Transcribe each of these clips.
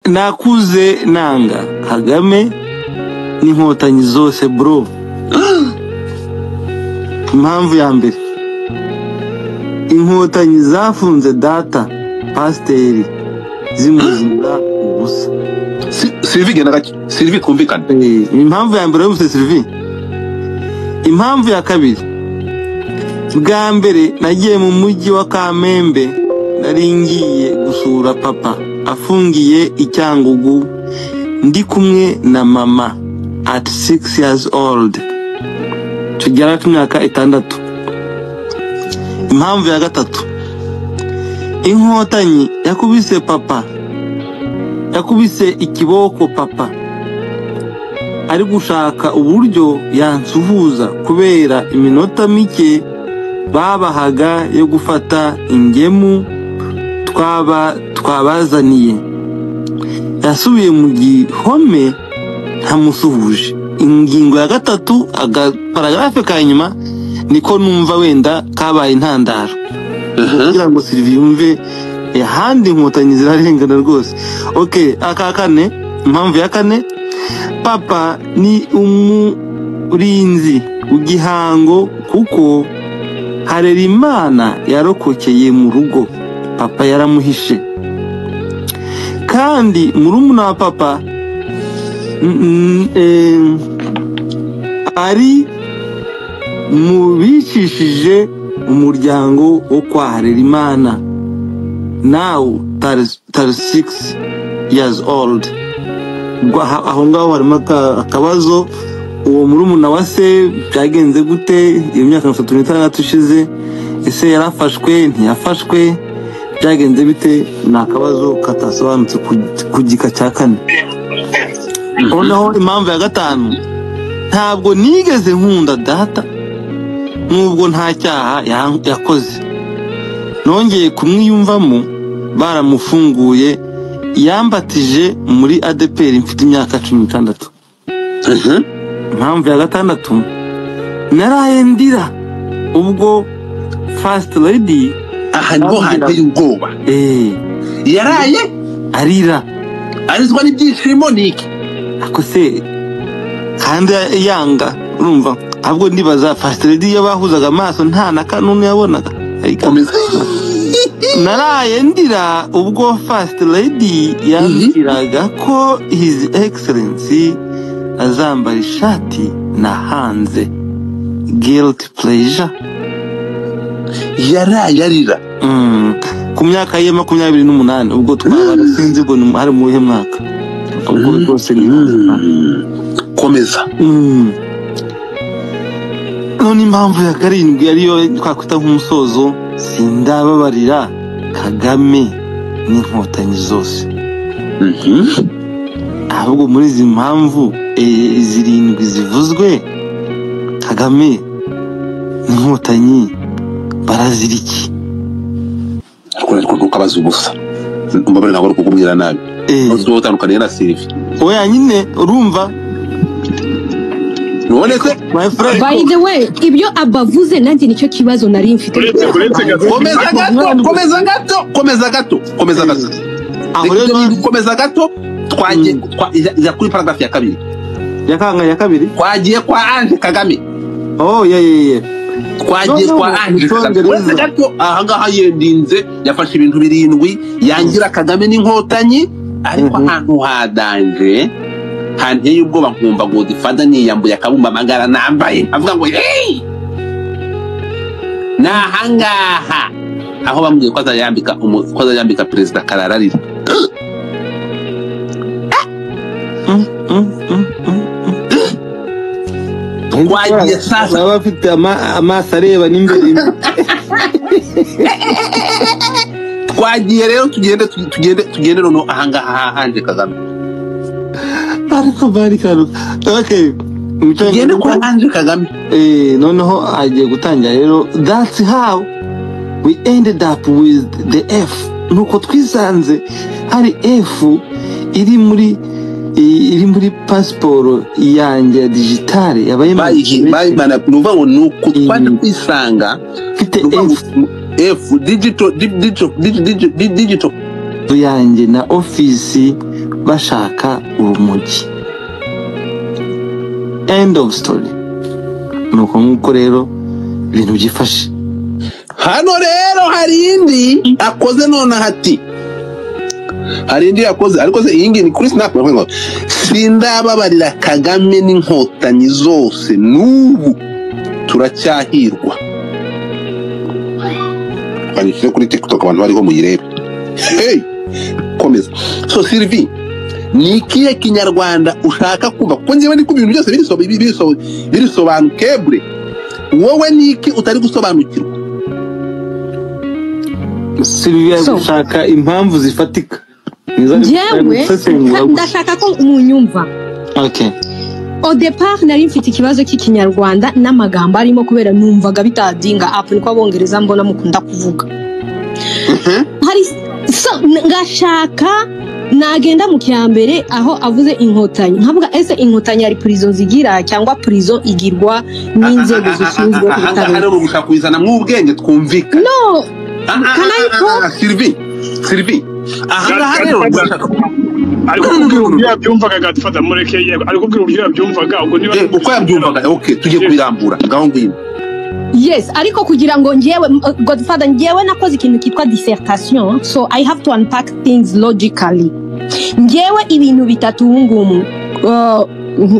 nakuze nanga Kagame n'inkotanyi zose bro. Impamvu ya mbere, inkotanyi zafunze data pasiteri zimuzira ubusa. Sylvie gena gake, Sylvie twumvikana. Impamvu ya mbere y'ubuse Sylvie. Impamvu ya kabiri, bwa mbere nagiye mu mujyi wa Kamembe, nari ngiye gusura papa afungiye Icyangugu, ndi kumwe na mama at 6 years old, tugera ku myaka 6. Impamvu ya gatatu, inkotanyi yakubise papa, yakubise ikiboko papa, ari gushaka uburyo yansuhuza kubera iminota mike babahaga yo gufata ingemu twabazaniye. Yasubiye mu gihome ntamusuhuje. Ingingo ya gatatu, paragrafe ka nyuma, niko numva wenda kabaye intandaro kugira ngo Sylvie yumve ahandi inkotanyi zirarengana rwose. Okay, aka kane, impamvu ya kane, papa ni umurinzi w'igihango kuko Harerimana yarokokeye mu rugo, papa yaramuhishe. Kandi murumuna wa papa ari mu bicishije umuryango wo kwa Harerimana. Now 36 years old. Aho ngaho harimo akabazo, uwo murumuna wa se byagenze gute iyo myaka 36 ishize? Ese yarafashwe ntiyafashwe? Byagenze bite? Ni akabazo katasobanutse ku gika cya kane. Noneho impamvu ya gatanu, ntabwo nigeze nkunda data nubwo nta cyaha yakoze. Nongeye kumwiyumvamo baramufunguye, yambatije muri ADPR mfite imyaka 16. Impamvu ya gatandatu, naraye ndira ubwo First Lady ahantu hanteye ubwoba. Yaraye arira, arizwa n'ibyishimo niki ako se kandi yanga. Urumva ahubwo ndibaza First Lady iyo bahuzaga amaso nta na kanunu yabonaga. Naraye ndira ubwo First Lady yambwiraga ko His Excellency azambara ishati na hanze. Guilty pleasure. Yaraye arira ku myaka ye 28 ubwo twabara sinzi ngo hari mu he mwaka. Ubwo rwose komeza. None impamvu ya karindwi ariyo twakwita nk'umusozo, sindababarira Kagame n'inkotanyi zose. Ahubwo muri izi mpamvu zirindwi zivuzwe, Kagame n'inkotanyi baraziriki. Ukabaza ubusa, mbabare ntabwo kukubwira nabi. Uzo utandukanye na Sylvie. Oya nyine urumva. By the way, ibyo abavuze nanjye nicyo kibazo nari mfite. Komeza gato. Twagiye kuri paragraph ya kabiri. Ya kabiri. Twagiye kwa Ange Kagame. Oh yeah. Twagiye kwa Ange Kagame. Gato ahangaha yendinze yafashe ibintu 7 yangira Kagame n'inkotanyi, ariko ahantu hadanje hanteye ubwoba nkumva ngo difada niyambuye akabumba amagara nambaye, avuga ngo hey, nahangaha aho bamubwiye ko azayambika perezida karararira. Twagiye sasa bafite amaso areba n'imbere. Twagiye rero tugende no ahangaha Ange Kagame. Ariko bari karuka. Okay, tugende kwa Ange Kagame. Noneho agiye gutangira rero. That's how we ended up with the F. Nuko twisanze hari F iri muri passport yanjye digitale yabaye bayimana nuva ngo nuko twandi kwisanga fite F digital yanjye na office bashaka urumogi. End of story. Nuko nguko rero ibintu byifashe. Hano rero hari indi akoze none hati. Hari indi yakoze ariko se iyi ngi ni kuri Snap ngo sindababarira Kagame n'inkotanyi zose n'ubu turacyahirwa. Banyishyire kuri TikTok abantu bariho muyirebe. Hey, komeza. So Sylvie, ni ikihe kinyarwanda ushaka kumva? Kuko njyewe ndi kubintu byose birisobanukebure. Wowe ni iki utari gusobanukirwa? Sylvia gushaka impamvu zifatika. Njyewe ndashaka ko umunyumva. Okay. Au départ nari mfite ikibazo cy'ikinyarwanda n'amagambo arimo kubera numvaga bitadinga apu niko abongereza mbona mukunda kuvuga. Hari ngashaka nagenda mu cyambere aho avuze inkotanyi nkavuga ese inkotanyi ari prison zigira cyangwa prison igirwa n'inzego zishinzwe kubitabira. Hano gushaka kubizana mu ubwenge twumvika. No. Sylvie. Aha rero ariko kubwira byumvaga gatfata murekeye ariko kubwira byumvaga ubwo niba uko yabyumvaga. Okay, tujye kubirambura ngaho ngwino. Yes, ariko kugira ngo njyewe Godfather njyewe nakoze ikintu kitwa dissertation, so I have to unpack things logically. Njyewe ibintu bitatu ngumu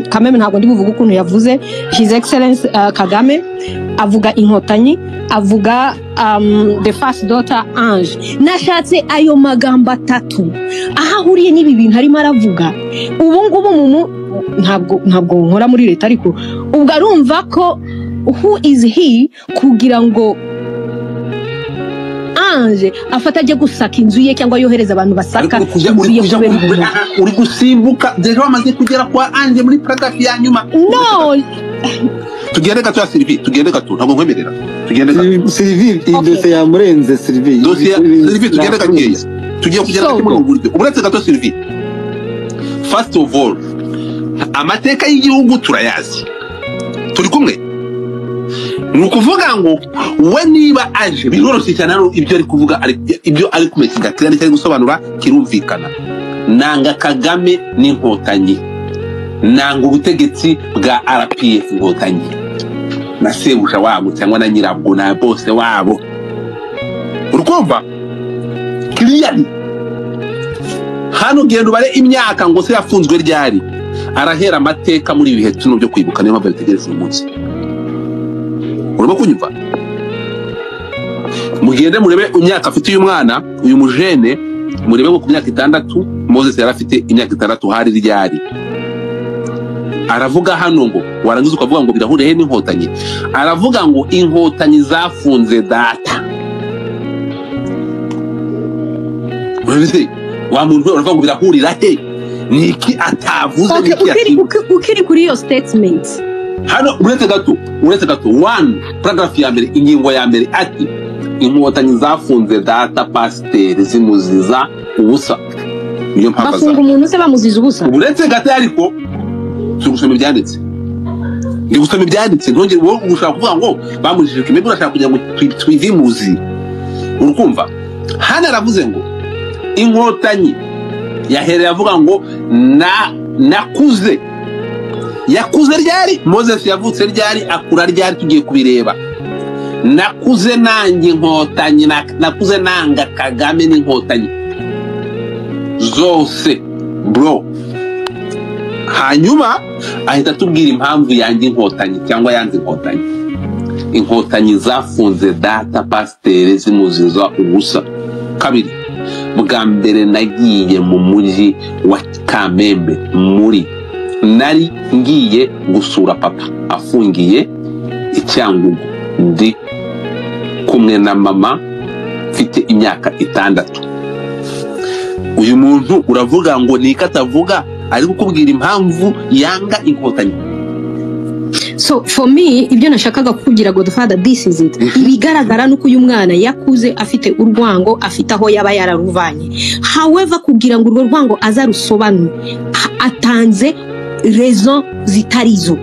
Kameme ntabwo ndi buvuga ukuntu yavuze His Excellence Kagame avuga inkotanyi, avuga the first daughter Ange. Nashatse ayo magamba atatu aha huriye n'ibi bintu harimo aravuga. Ubu ngubu ntabwo nkora muri leta ariko ubwo arumva ko who is he kugira ngo Ange afata aje gusaka inzu ye cyangwa yohereza abantu basaka uri gusimbuka deje wamaze kugera kwa Ange muri paragraph ya nyuma. No, tugende gato Sylvie, tugende gato ntabwo nkwemerera. Tugende gato Sylvie, idose yamurenze Sylvie. Dossier Sylvie tugende gakeya. Tugiye kugera gato mu buryo. Uburetse gato Sylvie. First of all, amateka y'igihugu turayazi. Turi kumwe. Nukuvuga ngo we niba aje biroroshye cyane ibyo ari kuvuga ibyo ari kumekinga kandi cyari gusobanura kirumvikana. Nanga Kagame n'inkotanyi. Nanga ubutegetsi bwa RPF inkotanyi. Na sebusha wabo cyangwa na nyirabwo na bose wabo. Urukumva? Clearly. Hano gendo bare imyaka ngo se yafunzwe ryari. Arahera amateka muri bihe tuno byo kwibuka niyo mpamvu bitegereza umunsi. Urimo kunyumva? Mugende murebe imyaka afite uyu mwana, uyu mujene, murebe ko ku myaka 6 Moses yari afite imyaka 6 hari ryari. Aravuga hano ngo warangiza ukavuga ngo birahuriye n'inkotanyi. Aravuga ngo inkotanyi zafunze data. Uretse wa muntu uravuga ngo birahurira he? Niki atavuze ukiri kuri iyo statement. Hano uretse gato 1 paragraph ya mbere ingingo ya mbere ati inkotanyi zafunze data pasteur zimuziza ubusa. Niyo mpamvu bafunga umuntu se bamuziza ubusa. Uretse gato ariko tugusoma ibyanditse. Ndi gusoma ibyanditse ntongere wowe ushaka kuvuga ngo bamujije kimwe urashaka kugira ngo twivimuzi. Urukumva? Hana aravuze ngo inkotanyi yahereye avuga ngo nakuze yakuze ryari Moses yavutse ryari akura ryari tugiye kubireba. Nakuze nanjye inkotanyi nakuze nanga Kagame n'inkotanyi zose bro. Hanyuma ahita tubwira impamvu yanjye inkotanyi cyangwa yanze inkotanyi. Inkotanyi zafunze data pasteur zimuziza ubusa. Kabiri, bwa mbere nagiye mu mujyi wa Kamembe nari ngiye gusura papa afungiye Icyangugu ndi kumwe na mama mfite imyaka 6. Uyu muntu uravuga ngo ni katavuga ari kukubwira impamvu yanga inkotanyi. So for me ibyo nashakaga kukugira Godfather this is it. Ibigaragara nuko uyu mwana yakuze afite urwango afite aho yaba yararuvanye. However kugira ngo urwo rwango azarusobanure atanze raison zitarizo.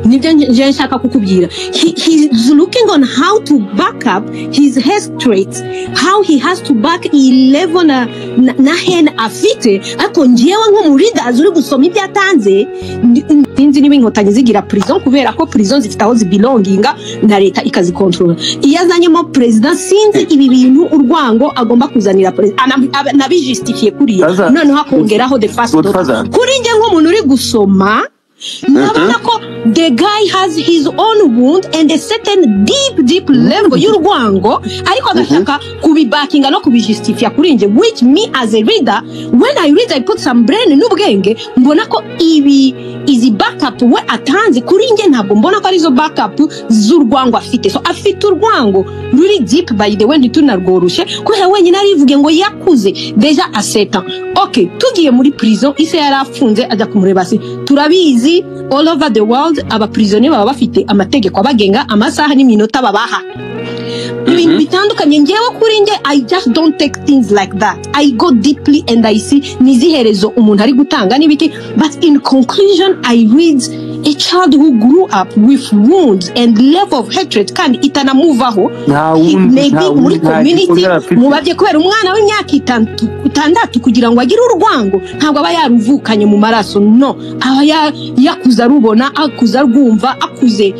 nibyo nje nshaka kukubwira. He's looking on how to back up his hatred, how he has to back 11 na hen afite, ariko njewe nk'umuridazi uri gusoma ibyo atanze sinzi niba inkotanyi zigira prison kubera ko prison zifite aho zibelonginga na leta ikazikontrola. Iyo azanyemo president sinzi ibi bintu urwango agomba kuzanira president nabijustifiye kuriya noneho akongeraho the first kuri nje nk'umuntu uri gusoma nabona ko the guy has his own wound and a certain deep level y'urwango ariko agashaka kubibakinga no kubijustifia kuri nje, which me as a reader when I read I put some brain n'ubwenge mbona ko izi backup we atanze kuri nje ntabwo mbona ko arizo backup z'urwango afite. So afite urwango ruri deep by the way ntitunarworushe kubera wenyine arivuge ngo yakuze deja a 7 ans. Okay, tugiye muri prison ise yarafunze ajya kumureba si turabizi all over the world aba prisonnier baba bafite amategeko abagenga amasaha n'iminota babaha ibintu bitandukanye. Ngewe kuri nge I just don't take things like that. I go deeply and I see niziherezo umuntu ari gutanga n'ibiki, but in conclusion I read a child who grew up with wounds and level of hatred kandi itanamuvaho maybe muri community mubabye kubera umwana w'imyaka 6 kugira ngo agire urwango ntabwo aba yaruvukanye mu maraso, no aba yakuza rubona akuza rwumva akuze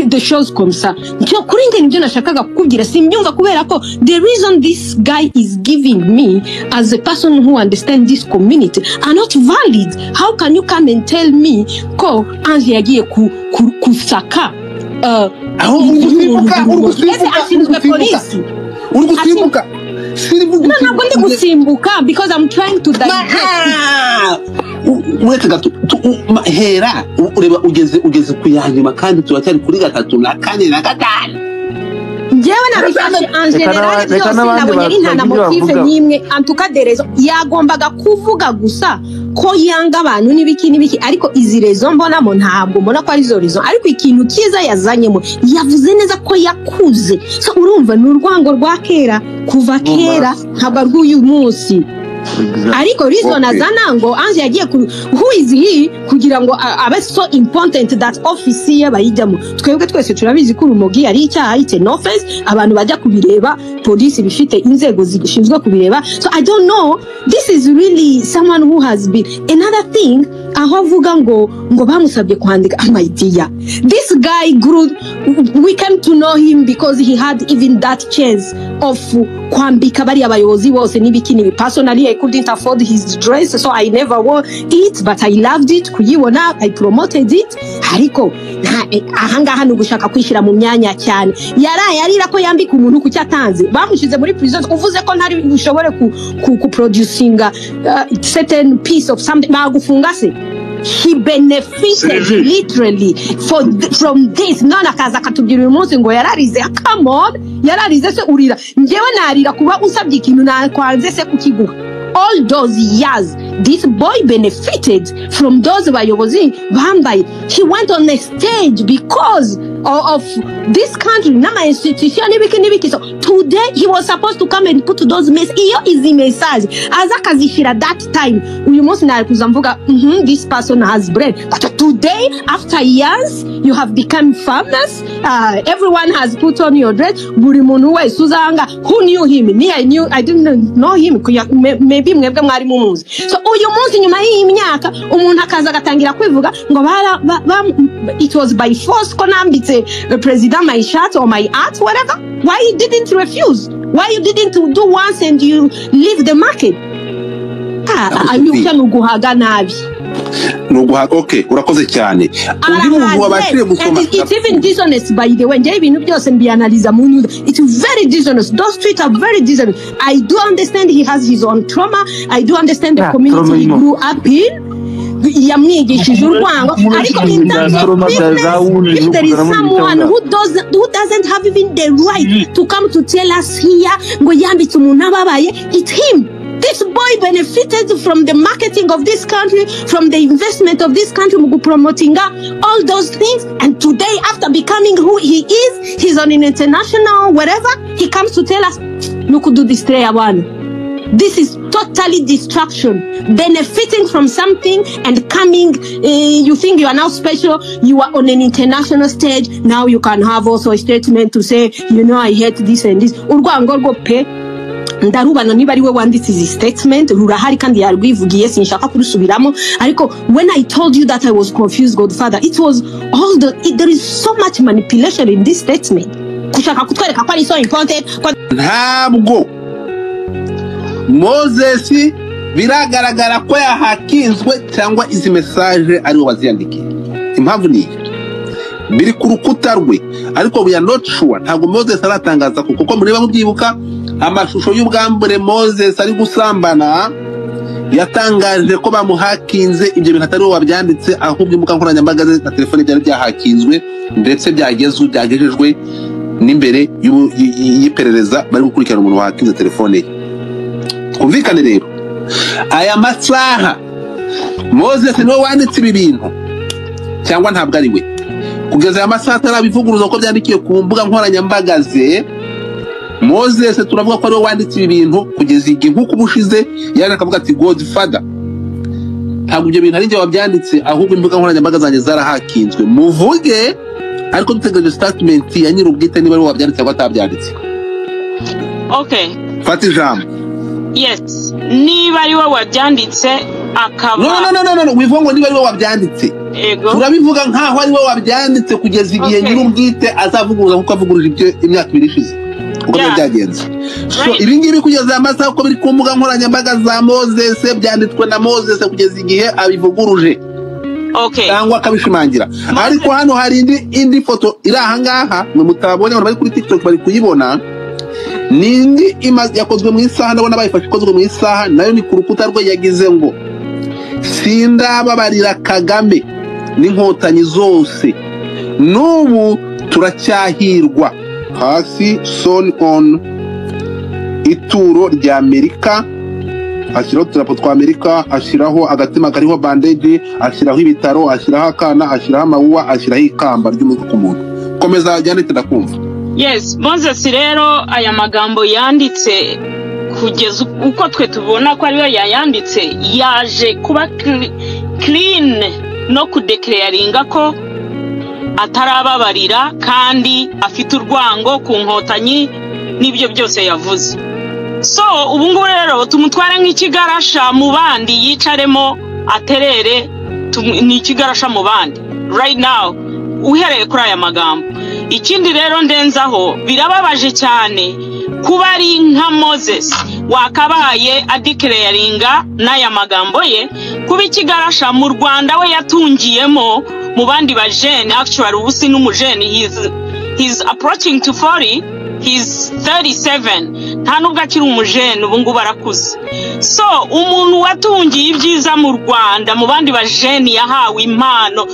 the shows comme ça. Ncyo kuri nge nibyo nashakaga kukubwira simbyumva kubera ko the reason this guy is giving me as a person who understand this community are not valid. How can you come and tell me ko Ange yagiye kusaka aho urgusimbuka ntabwo ndi gusimbuka because I'm trying to digest. Weka gato hera ureba ugeze kuyanyuma kandi turacyari kuri 3 na 4 na 5. Njewe nabifashe en general byose nabonye ari nta na motive n'imwe antukaderezo yagombaga kuvuga gusa ko yanga abantu n'ibiki ariko izi rezo mbonamo ntabwo mbona ko ari zo rezo, ariko ikintu kiza yazanyemo yavuze neza ko yakuze. So urumva n'urwango rwa kera kuva kera ntabwo rw'uyu munsi. Ariko reason azana ngo Ange yagiye who is he kugira ngo abe so important that office ye bayijyamo. Twebwe twese turabizi ko urumogi ari icyaha ite no offense abantu bajya kubireba police bifite inzego zishinzwe kubireba. So I don't know, this is really someone who has been another thing aho avuga ngo bamusabye kwandika idea. This guy grew, we came to know him because he had even that chance of kwambika bari abayobozi bose n'ibiki personally I couldn't afford his dress so I never wore it but I loved it kuyibona I promoted it. Ariko ahangaha no gushaka kwishira mu myanya cyane yarira ko yambika umuntu kucyatanze bamushize muri prison uvuze ko ntari ushobore ku producinga certain piece of something bagufunga se. He benefited literally from this. None akaza katubwira uyu munsi ngo yararize. Come on, yararize se urira njewe narira kuba usabye ikintu nakwanze se kukiguha. All those years this boy benefited from those bayobozi bambaye. He went on a stage because of this country nama institution n'ibiki. So today he was supposed to come and put those mess. Iyo is the message azakazishira that time uyu munsi nari kuzamvuga this person has brain, but today after years you have become famous. Everyone has put on your dress. Buri muntu wese uzanga who knew him. Me I didn't know him. Maybe mwebwe mwari mumuzi. So uyu munsi nyuma y'imyaka umuntu akaza gatangira kwivuga ngo it was by force ko nambitse president my shirt or my art whatever. Why you didn't refuse? Why you didn't do once and you leave the market? Ayuka nuguhaga nabi. Okay, urakoze cyane. Undi muntu wabashije gusoma. It's even dishonest by the way. Nje ibintu byose mbianaliza mu nyundo. It's very dishonest. Those tweets are very dishonest. I do understand he has his own trauma. I do understand the community he grew up in. Yamwigishije urwango ariko in terms of business, if there is someone who doesn't have even the right to come to tell us here ngo yambitse umuntu ababaye, it's him. This boy benefited from the marketing of this country, from the investment of this country, promoting all those things. And today, after becoming who he is, he's on an international whatever, he comes to tell us, look, do this tray one. This is totally distraction, benefiting from something and coming. You think you are now special. You are on an international stage. Now you can have also a statement to say, you know, I hate this and this. Urwango rwo pe ndarubana niba ari we wanditse izi statement rurahari kandi yarwivugiye sinshaka kurusubiramo ariko when I told you that I was confused, Godfather, it was all there is so much manipulation in this statement. Kushaka kutwereka ko ari so important. Ntabwo Moses biragaragara ko yahakinzwe cyangwa izi message ari waziyandikiye. Impamvu ni biri ku rukuta rwe ariko we are not sure. Ntabwo Moses aratangaza kuko mureba mubyibuka amashusho y'ubwambure Moses ari gusambana yatangaje ko bamuhakinze. Ibyo bintu atari wabyanditse ahubwo imbuga nkoranyambaga na telefone byari byahakinzwe ndetse byagejejwe n'imbere y'iperereza bari gukurikirana umuntu wahakinze telefone ye. Kumvikane rero aya masaha Moses niwe wanditse ibi bintu cyangwa ntabwo ari we? Kugeza aya masaha atarabivuguruza ko byandikiye ku mbuga nkoranyambaga ze. Moses turavuga ko ari we wanditse ibi bintu kugeza igihe nk'uko ubushize yaje akavuga ati Godfather ntabwo ibyo bintu ari njye wabyanditse ahubwo imbuga nkoranyambaga zanjye zarahakinzwe. Muvuge ariko dutegereje statement ya nyir'ubwite niba ari we wabyanditse cyangwa atabyanditse. Okay, Fata ijambo. Yes, niba ari we wabyanditse akaba No, wivuga ngo niba ari we wabyanditse. Ego. Turabivuga nkaho ari we wabyanditse kugeza igihe nyir'ubwite azavuguruza kuko avuguruje ibyo imyaka 2 ishize. Uko byagenze. So ibi ngibi kugeza amasaha uko biri ku mbuga nkoranyambaga za Moses byanditswe na Moses kugeza igihe abivuguruje. Okay. Cyangwa akabishimangira. Ariko hano hari indi foto iri aha ngaha mwe mutabonye abantu bari kuri TikTok bari kuyibona. Nindi yakozwe mu isaha ndabona bayifashe ikozwe mu isaha nayo ni ku rukuta rwe yagize ngo sindababarira Kagame n'inkotanyi zose n'ubu turacyahirwa. Hasi son on ituro rya Amerika ashyiraho turapo twa Amerika, ashyiraho agatima kariho bandage, ashyiraho ibitaro, ashyiraho akana, ashyiraho amawuwa, ashyiraho ikamba ry'umutwe ku muntu. Komeza Janet ndakumva. Yes, Moses rero aya magambo yanditse kugeza uko twe tubona ko ariyo yayanditse yaje kuba clean no kudeclaringa ko atarababarira kandi afite urwango ku nkotanyi n'ibyo byose yavuze. So ubu ngubu rero tumutwara nk'ikigarasha mu bandi yicaremo aterere ni ikigarasha mu bandi right now uhereye kuri aya magambo. Ikindi rero ndenzaho birababaje cyane kuba ari nka Moses wakabaye adeclaringa n'aya magambo ye kuba ikigarasha mu Rwanda we yatungiyemo mu bandi bajene. Actually ubusi n'umujene he's approaching to 40, he's 37, nta nubwo akiri umujene ubu ngubu barakuze. So umuntu watungiye ibyiza mu Rwanda mu bandi bajene yahawe impano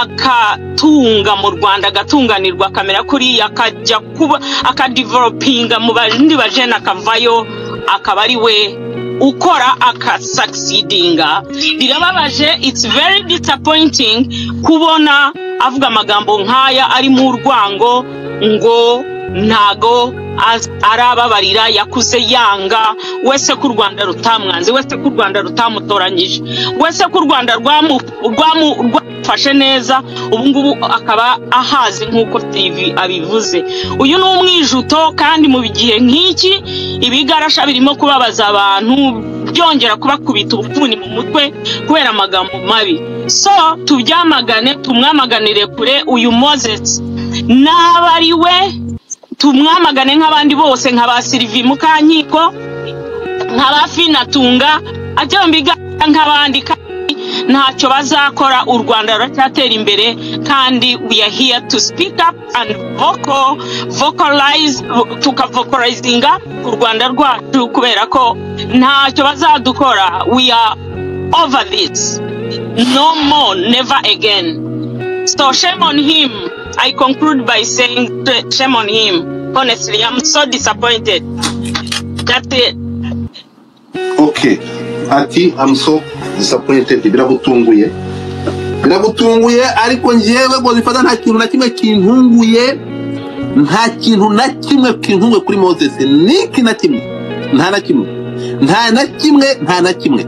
akatunga mu Rwanda agatunganirwa kamera kuri akajya kuba akadevelopinga mu bandi bajene akavayo akaba ari we ukora akasucceedinga. Birababaje, it's very disappointing kubona avuga amagambo nkaya ari mu rwango ngo ntago arababarira yakuze yanga wese ku Rwanda rutamwanze, wese ku Rwanda rutamutoranyije, wese ku Rwanda rwamufashe neza ubu ngubu akaba ahaze nk'uko TV abivuze. Uyu ni umwijuto kandi mu gihe nk'iki ibigarasha birimo kubabaza abantu byongera kubakubita ubupfuni mu mutwe kubera amagambo mabi. So tubyamagane tumwamaganire kure uyu Moses n'abari we, tumwamagane nk'abandi bose nk'aba Sylvie Mukankiko nk'aba Finatunga abyombiga nk'abandi ntacyo bazakora. U Rwanda ruracyatera imbere kandi we are here to speak up and vocalize tukavocalizinga u Rwanda rwacu kubera ko ntacyo bazadukora. We are over this, no more, never again. So shame on him. I conclude by saying shame on him. Honestly, I'm so disappointed. That's it. Okay. Ati, I'm so disappointed. Biragutunguye ariko njyewe Godfather nta kintu na kimwe kintunguye, nta kintu na kimwe kintunguye kuri Moses, niki na kimwe, nta na kimwe. nta na kimwe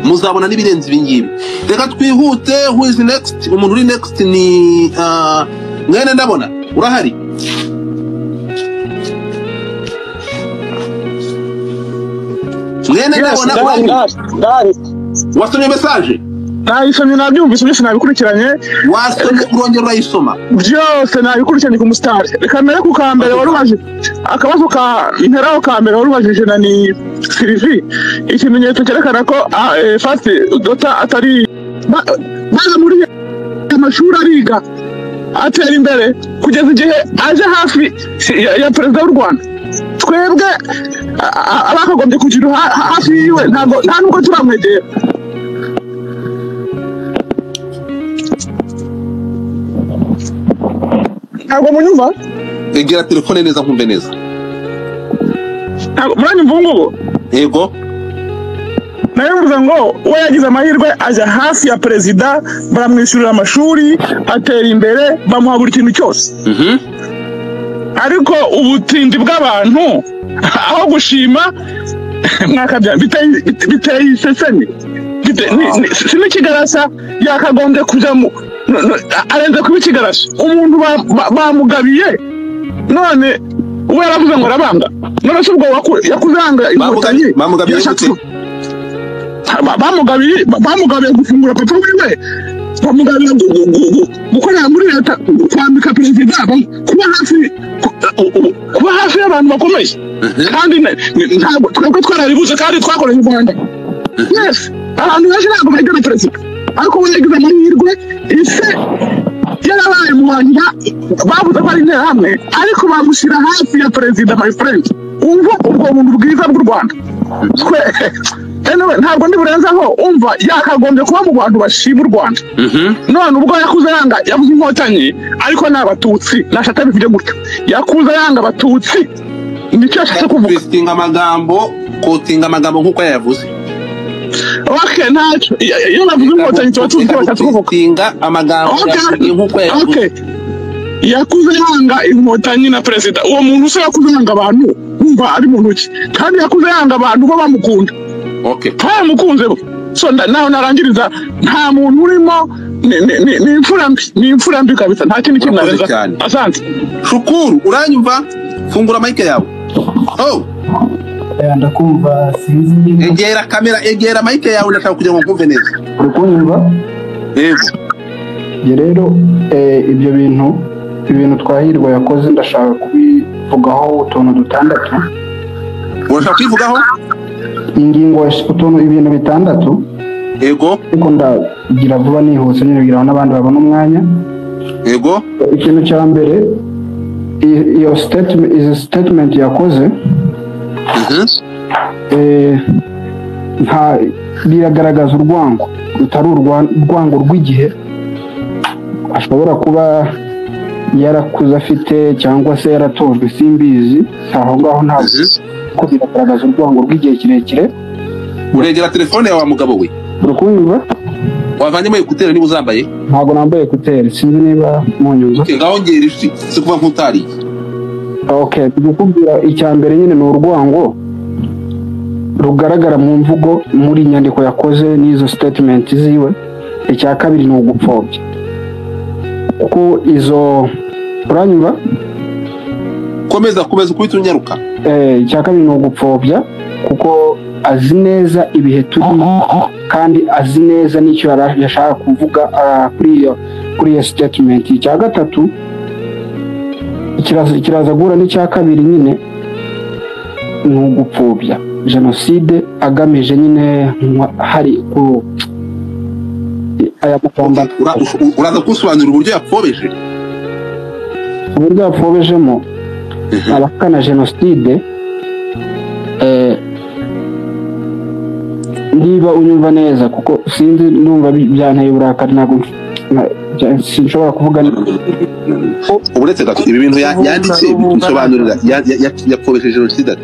muzabona n'ibirenze ibi ngibi. Reka twihute. Who is next? Umuntu uri next ni mwene ndabona urahari? Mwene ndabona urahari? Wasomye message? Nayisomye nabyumvise byose nabikurikiranye. Wasomye urongera urayisoma? Byose nabikurikiranye ku mustari. Reka mbere ku kambere warubaje akabazo ka interaho kambere warubajije na ni Sylvie. Ikimenyetso cyerekana ko fast dota atari baza muri amashuri ariga atera imbere kugeza igihe aje hafi ya perezida w'u Rwanda. Twebwe abakagombye kugira hafi yiwe nta nubwo turamwegera. Ntabwo munyumva? Egera telefone neza nkumve neza. Muranyumva ngubu? Yego. Nayumva ngo we yagize amahirwe aja hafi ya perezida, baramwishyurira amashuri, atera imbere, bamuha buri kintu cyose. Ariko ubutindi bw'abantu aho gushima mwakabya biteye isesemi. Sinikigarasa yakagombye kuja mu arenze kuba ikigarasa. Umuntu bamugabiye none we yaravuze ngo arabanga. None se ubwo yakuzanga inkotanyi bamugabiye gufungura papa wiwe, bamugabiye gukorera muri leta, kwambika perezida, kuba hafi y'abantu bakomeye. Kandi ntabwo twebwe twararibuze kandi twakoreye u Rwanda. Yes, abantu benshi ntabwo bagana perezida, ariko we yagize amahirwe ise yarabaye mu Rwanda, bavuze ko ari interahamwe ariko bamushyira hafi ya perezida. My friend, umva ubwo buntu bwiza bw'u Rwanda. Ntabwo ndi burenzaho, umva yakagombye kuba mu bantu bashima u Rwanda. None ubwo yakuze yanga yavuze inkotanyi ariko ni Abatutsi, nashaka bivuge gutyo, yakuze yanga Abatutsi, nicyo yashatse kuvuga. Kotinga amagambo nk'uko yavuze. Okay, ntacyo iyo bavuze inkotanyi tuba tuzi ko bashatse kuvuga. Kotinga amagambo nk'uko yavuze. Okay, yakuze yanga inkotanyi na perezida. Uwo muntu se yakuze yanga abantu, umva ari mu ntoki, kandi yakuze yanga abantu bo bamukunda. Okay, bamukunze bo. So naho narangiriza, nta muntu urimo ni imfura mbi kabisa, nta kindi kintu narenza. Asante. Shukuru, uranyumva? Fungura mic yawe. Ndakumva, sinzi niba egera kamera, egera mic yawe ndashaka kugira ngo nkumve neza. Urikumva? Yego. Rero ibintu Twahirwa yakoze ndashaka kubivugaho utuntu dutandatu. Urashaka kwivugaho? Ingingo utuntu ibintu bitandatu. Yego. Ariko ndagira vuba nihuse nyine n'abandi babona umwanya. Yego. Ikintu cya mbere, iyo statement yakoze biragaragaza urwango rutari urwango rw'igihe ashobora kuba yarakuze afite cyangwa se yaratojwe, simbizi aho ngaho ntabwo ko biragaragaza urwango rw'igihe kirekire. Uregera telefone yawe mugabo we? Urukumva? Wavanyemo ekuteri niba uzambaye? Ntabwo nambaye ekuteri, sinzi niba munyuza. Okay, ngaho ngera ifi si kuva nk'utari. Okay, tugukubwira icya mbere nyine ni urwango rugaragara mu mvugo muri nyandiko yakoze n'izo statement ziwe. Icya kabiri ni ugupfobya, kuko izo uranyumva? Komeza kubita unyaruka. Icya kabiri ni ugupfobya kuko azi neza ibihe turimo kandi azi neza n'icyo yashaka kuvuga kuri iyo statement. Icya gatatu kiraza guhura n'icya kabiri nyine ni ugupfobya jenoside agamije nyine hari ku aya magambo. Uraza kusobanura uburyo yapfobeje? Uburyo yapfobejemo abakana jenoside. Niba unyumva neza kuko sinzi, numva byanteye uburakari, ntabwo sinshobora kuvuga. Uretse gato ibi bintu yanditse bisobanurira yapfobeje jenoside.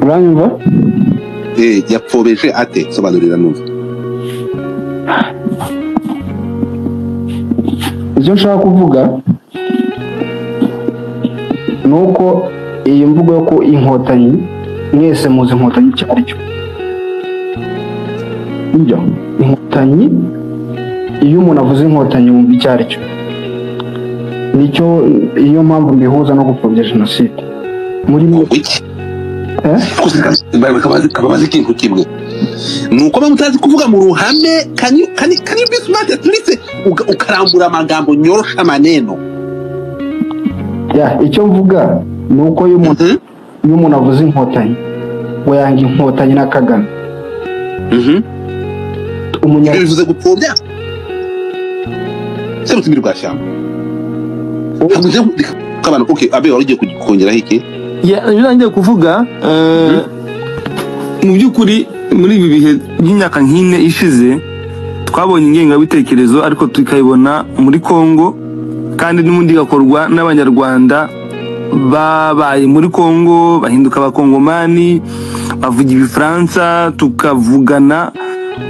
Uranyumva? Yapfobeje ate? Sobanurira numva. Icyo nshaka kuvuga nuko iyi mvugo yo ko inkotanyi mwese muzi inkotanyi icyo ari cyo. Ibyo inkotanyi, iyo umuntu avuze inkotanyi wumva icyo ari cyo. Nicyo iyo mpamvu mbihuza no gupfobya jenoside muri iki kababaza ikintu kimwe nuko bamutazi kuvuga mu ruhame kani bismart turitse ukarambura amagambo nyorosha maneno ya icyo mvuga nuko iyo umuntu avuze inkotanyi we yanga inkotanyi na Kagame bivuze gupfobya se mutimiri bwashamba hamuze kabana okay abe warigiye kongeraho iki ngiye kuvuga mu by'ukuri muri ibi bihe by'imyaka nk'ine ishize twabonye ingengabitekerezo ariko tukayibona muri Kongo kandi n'ubundi gakorwa n'abanyarwanda babaye muri Kongo bahinduka abakongomani bavuga ibifaransa tukavugana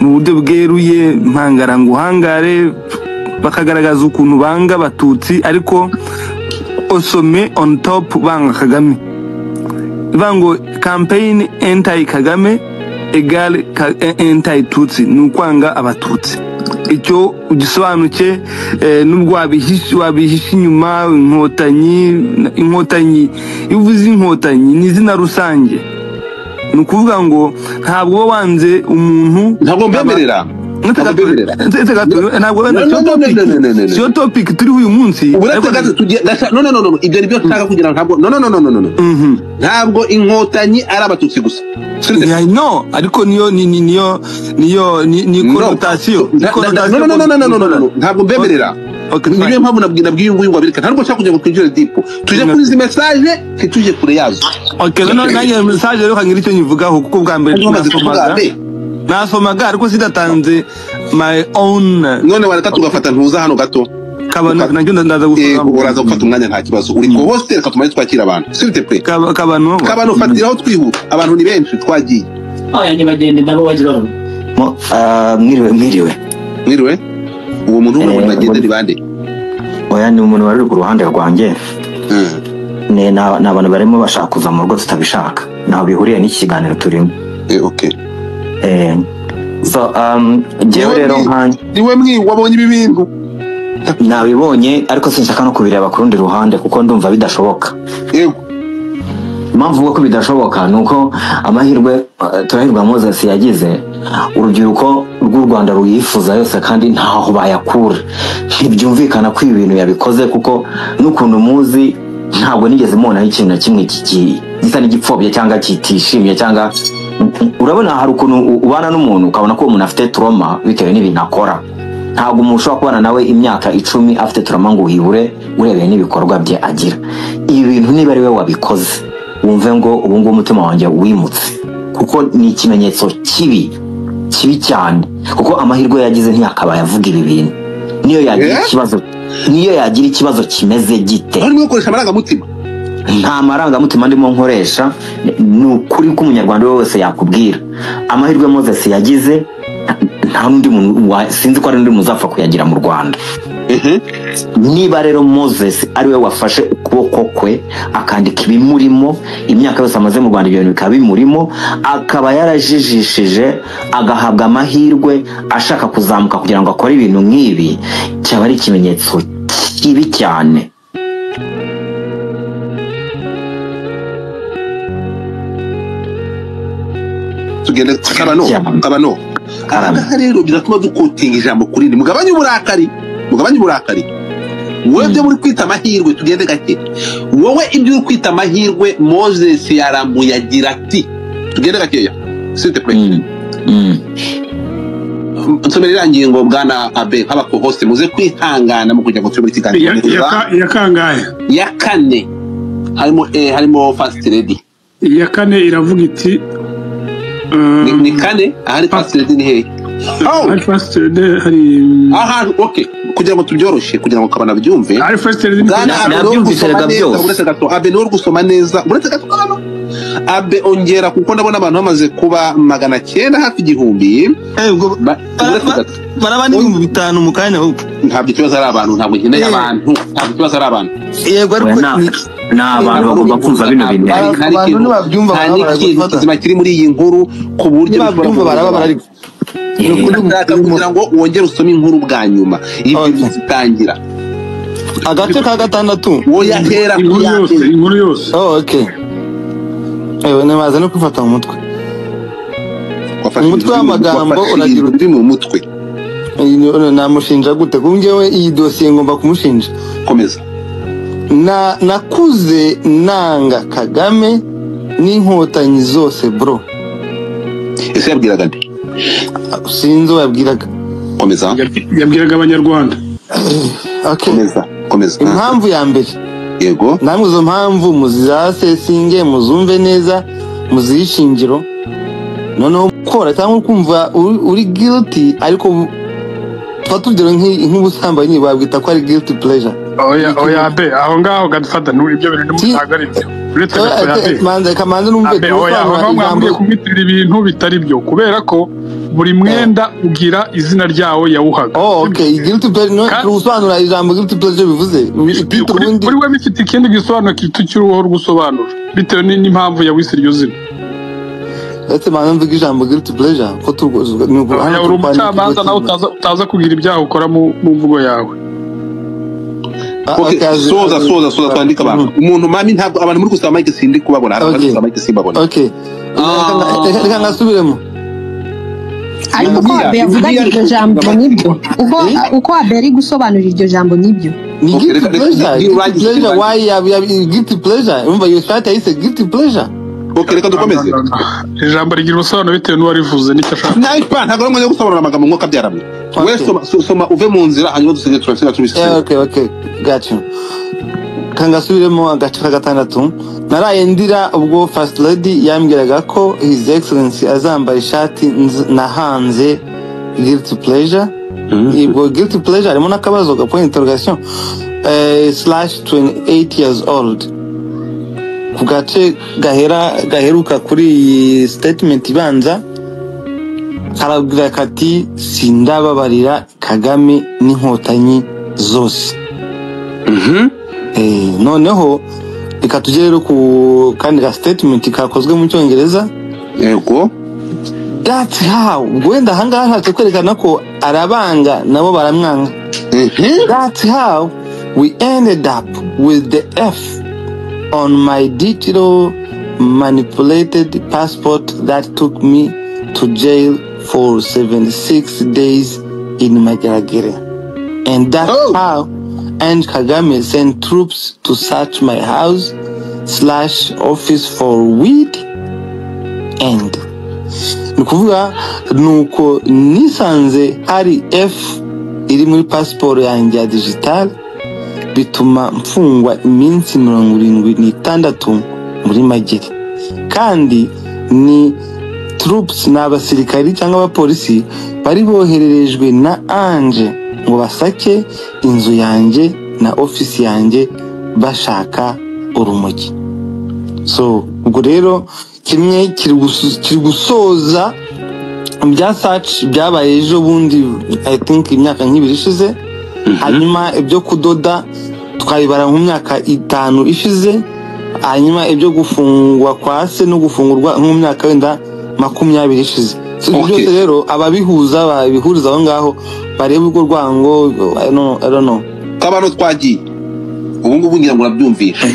mu buryo bweruye mpangaranguhangare bakagaragaza ukuntu banga abatutsi ariko osome on top banga Kagame bango campaign anti Kagame egal anti Tutsi nukwanga abatutsi icyo ugisobanuke nubwo wabihisha inyuma inkotanyi ivuze inkotanyi ni izina rusange nukuvuga ngo ntabwo wanze umuntu ntabwo mbemerera siyo topic turi uyu munsi no ibyo nibyo nshaka kugira ntabwo ntabwo inkotanyi ari abatutsi gusa no ariko niyo connotation ntabwo mbemerera niyo mpamvu nabwiye nguyu ngo abireka ntabwo nshaka kujya ngo twinjire deep tuje kuri izi message tuje kure yazo nanjye message rero kangira icyo nyivugaho kuko bwa mbere nasomaga ariko sidatanze my own none wareka tugafata ntuza hano gato kabano nanjye ndaza gusoma uraza gufata umwanya nta kibazo uri ko hostel katumanye twakira abantu s'il te plaît kabano fatiraho twihuta abantu ni benshi twagiye oya bagende nabo bagira mwiriwe uwo muntu umwe bagende ni bande oya ni umuntu wari ku ruhande rwanjye ne n'abantu barimo bashaka kuza mu rugo tutabishaka naho bihuriye n'iki kiganiro turimo okay so jewe rero nkanye niwe wabonye ibi bintu nabibonye ariko sinshaka no kubireba ku rundi ruhande kuko ndumva bidashoboka yego impamvu ko bidashoboka nuko amahirwe turahirwa Moses yagize urubyiruko rw'u Rwanda ruyifuza yose kandi ntaho bayakura ntibyumvikana ko ibintu yabikoze kuko n'ukuntu muzi ntabwo nigeze mubona ikintu na kimwe gisa n'igipfobye cyangwa kitishimye cyangwa urabona hari ukuntu ubana n'umuntu ukabona ko umuntu afite trauma bitewe n'ibintu akora ntabwo umuntu ushobora kubana nawe imyaka 10 afite trauma ngo uhibure urebeye n'ibikorwa bye agira ibi bintu niba ari we wabikoze wumve ngo ubu ngubu umutima wanjye wimutse kuko ni ikimenyetso kibi cyane kuko amahirwe yagize ntiyakabaye avuga ibi bintu niyo yagira ikibazo kimeze gite arimo gukoresha amarangamutima nta marangamutima ndimo nkoresha ni ukuri ko umunyarwanda wese yakubwira amahirwe Moses yagize nta n'undi muntu sinzi ko ari undi muzapfa kuyagira mu Rwanda niba rero Moses ari we wafashe ukuboko kwe akandika ibimurimo imyaka yose amaze mu Rwanda ibyo bintu bikaba bimurimo akaba yarajijishije agahabwa amahirwe ashaka kuzamuka kugira ngo akore ibintu nk'ibi cyaba ari ikimenyetso kibi cyane tugende kabano aha rero bizatuma dukotinga ijambo kuri ndi mugabanye uburakari wowe byo muri kwita amahirwe tugende gake wowe ibyo uri kwita amahirwe Moses yaramuyagira ati tugende gakeya s'il te plaît nsomera irangiye ngo bwana abe nk'aba co-host muze kwihangana mu kujya gutyo muri kiganiro ya kangahe ya kane harimo fast ready ya kane iravuga iti ni kane ahari fast ready ni hehe ahantu okay kugira ngo tubyoroshye kugira ngo kabana byumve abe no gusoma neza uretse gato abe ongera kuko ndabona abantu bamaze kuba 900 hafi 1000 baraba ni 5,000 mu kanya ahubwo ntabwo ikibazo ari abantu ntabwo nkeneye abantu ntabwo ikibazo ari abantu yego ariko n'abantu bagomba kumva bino bintu abantu ntibabyumva baraba kiri muri iyi nkuru ku buryo babyumva baraba ariko kugira ngo wongere usome inkuru bwa nyuma ibyo zitangira agace ka 6 wo yahera inkuru yose okay nemaze no kwifata mu mutwe umutwe w'amagambo uragira uri mu mutwe namushinja gute kungewe iyi dosiye ngomba kumushinja komeza nakuze nanga Kagame n'inkotanyi zose bro ese yabwiraga nde sinzo yabwiraga komeza yabwiraga abanyarwanda okay komeza impamvu ya mbere yego namwe zo mpamvu muzizasesinge muzumve neza muzishingiro noneho kora cyangwa kumva uri guilty ariko fatugero nk'ubusambanyi babwita ko ari guilty pleasure oya be aho ngaho gadufata ibyo bintu n'umutagaritse uretse kamanze numve oya aho mwambwiye kumwitirira ibintu bitari byo kubera ko buri mwenda ugira izina ryawo yawuhaga okay guilty pleasure no usobanura ijambo guilty pleasure bivuze kuri we bifite ikindi gisobanuro cy'uruho rw'usobanura bitewe n'impamvu yawise iryo zina ese mvuga ijambo guilty pleasure ko tugozwa ni ubuhanga uri umucamanza nawe utaza kugira ibyaha ukora mu mvugo yawe soza twandika abantu umuntu mami ntabwo abantu muri gusaba mike sindi kubabona abantu gusaba mike simbabona okay reka ngasubiremo ariko ko abe yavuga iryo jambo nibyo uko abe ari gusobanura iryo jambo nibyo ni guilty pleasure why guilty pleasure umva yo shata ise guilty pleasure okay reka dukomeze ijambo rigira ubusobanuro bitewe n'uwarivuze nicyo ashaka ntabwo ari ngombwa gusobanura amagambo nk'uko abyaramye we soma uve mu nzira hanyuma dusenge turasanga tubisize okay got you kangasubiremo agace ka 6 naraye ndira ubwo first lady yambwiraga ko his excellency azambara ishati nahanze guilty pleasure ibwo guilty pleasure harimo n'akabazo ga point interrogation /28 years old ku gace gaheruka kuri statement ibanza karabwira kati sindababarira Kagame n'inkotanyi zose noneho reka tugere rero ku kandi ga statement kakozwe mu cyongereza yego that's how wenda hangaha hatse kwerekana ko arabanga nabo baramwanga that's how we ended up with the F on my digital manipulated passport that took me to jail for 76 days in Mageragere. And that's how and Kagame sent troops to search my house /office for weed and nukuvuga nuko nisanze hari F iri muri passport yanjye ya digital bituma mfungwa iminsi 76 muri Magere kandi ni troops n'abasirikari cyangwa abapolisi bari bohererejwe na Ange ngo basake inzu yanjye na office yanjye bashaka urumogi so ubwo rero kimwe kiri gusoza bya search byabaye ejo bundi I think imyaka nk'ibiri ishize hanyuma ibyo kudoda twabibara mu myaka 5 ishize hanyuma ibyo gufungwa kwa se no gufungurwa mu myaka wenda 20 ishize byose rero ababihuza babihuriza aho ngaho bareba urwo rwango I don't know kabano twagiye ubu ngubu ngira ngo nabyumvisha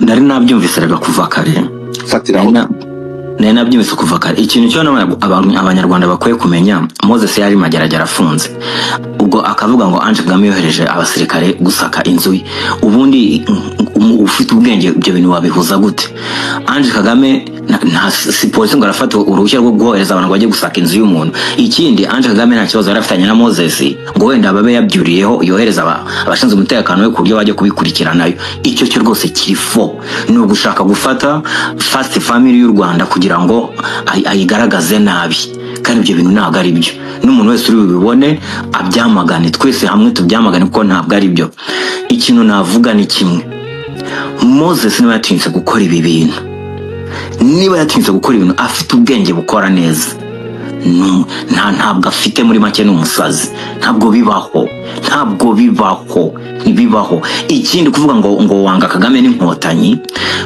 ndari nabyumvise rega kuva kare fatira nari nabyumvise kuva kare ikintu cyo abanyarwanda bakwiye kumenya Moses yari Mageragere afunze ubwo akavuga ngo Ange Kagame yohereje abasirikare gusaka inzu ubundi ufite ubwenge ibyo bintu wabihuza gute Ange Kagame nta si polisi ngo arafata uruhushya rwo guhohereza abantu bajye gusaka inzu y'umuntu ikindi Ange Kagame nta kibazo yarafitanye na Moses ngo wenda babe yabyuriyeho yohereza abashinzwe umutekano we ku buryo bajye kubikurikiranayo icyo cyo rwose kiri fo ni ugushaka gufata first family y'u Rwanda kugira ngo ayigaragaze nabi kandi ibyo bintu ntabwo ari byo n'umuntu wese uri bubibone abyamagane twese hamwe tubyamagane kuko ntabwo ari byo ikintu navuga ni kimwe Moses niba yatinyutse gukora ibi bintu niba yatinyutse gukora ibintu afite ubwenge bukora neza ntabwo afite muri make n'umusazi ntabwo bibaho ntibibaho ikindi kuvuga ngo wanga Kagame n'inkotanyi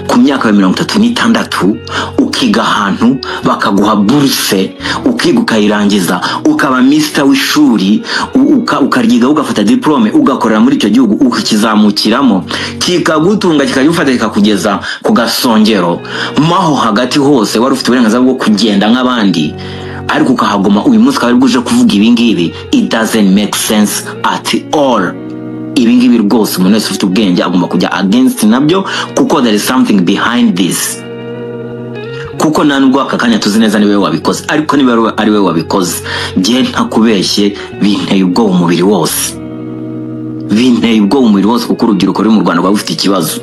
ku myaka ya 36 ukiga ahantu bakaguha buruse ukiga ukayirangiza ukaba mister w'ishuri ukaryiga ugafata diplome ugakorera muri icyo gihugu ukizamukiramo kikagutunga kikagufata kikakugeza ku gasongero maho hagati hose wari ufite uburenganzira bwo kugenda nk'abandi ariko ukahagoma uyu munsi kabari guje kuvuga ibingibi it doesn't make sense at all ibingibi rwose umuntu wese ufite ubwenge agomba kujya against nabyo kuko there is something behind this kuko nubwo aka kanya tuzi neza niwe wabikoze ariko niba ari we wabikoze gihe ntakubeshye binteye ubwoba umubiri wose kuko urubyiruko ruri mu Rwanda rwa rufite ikibazo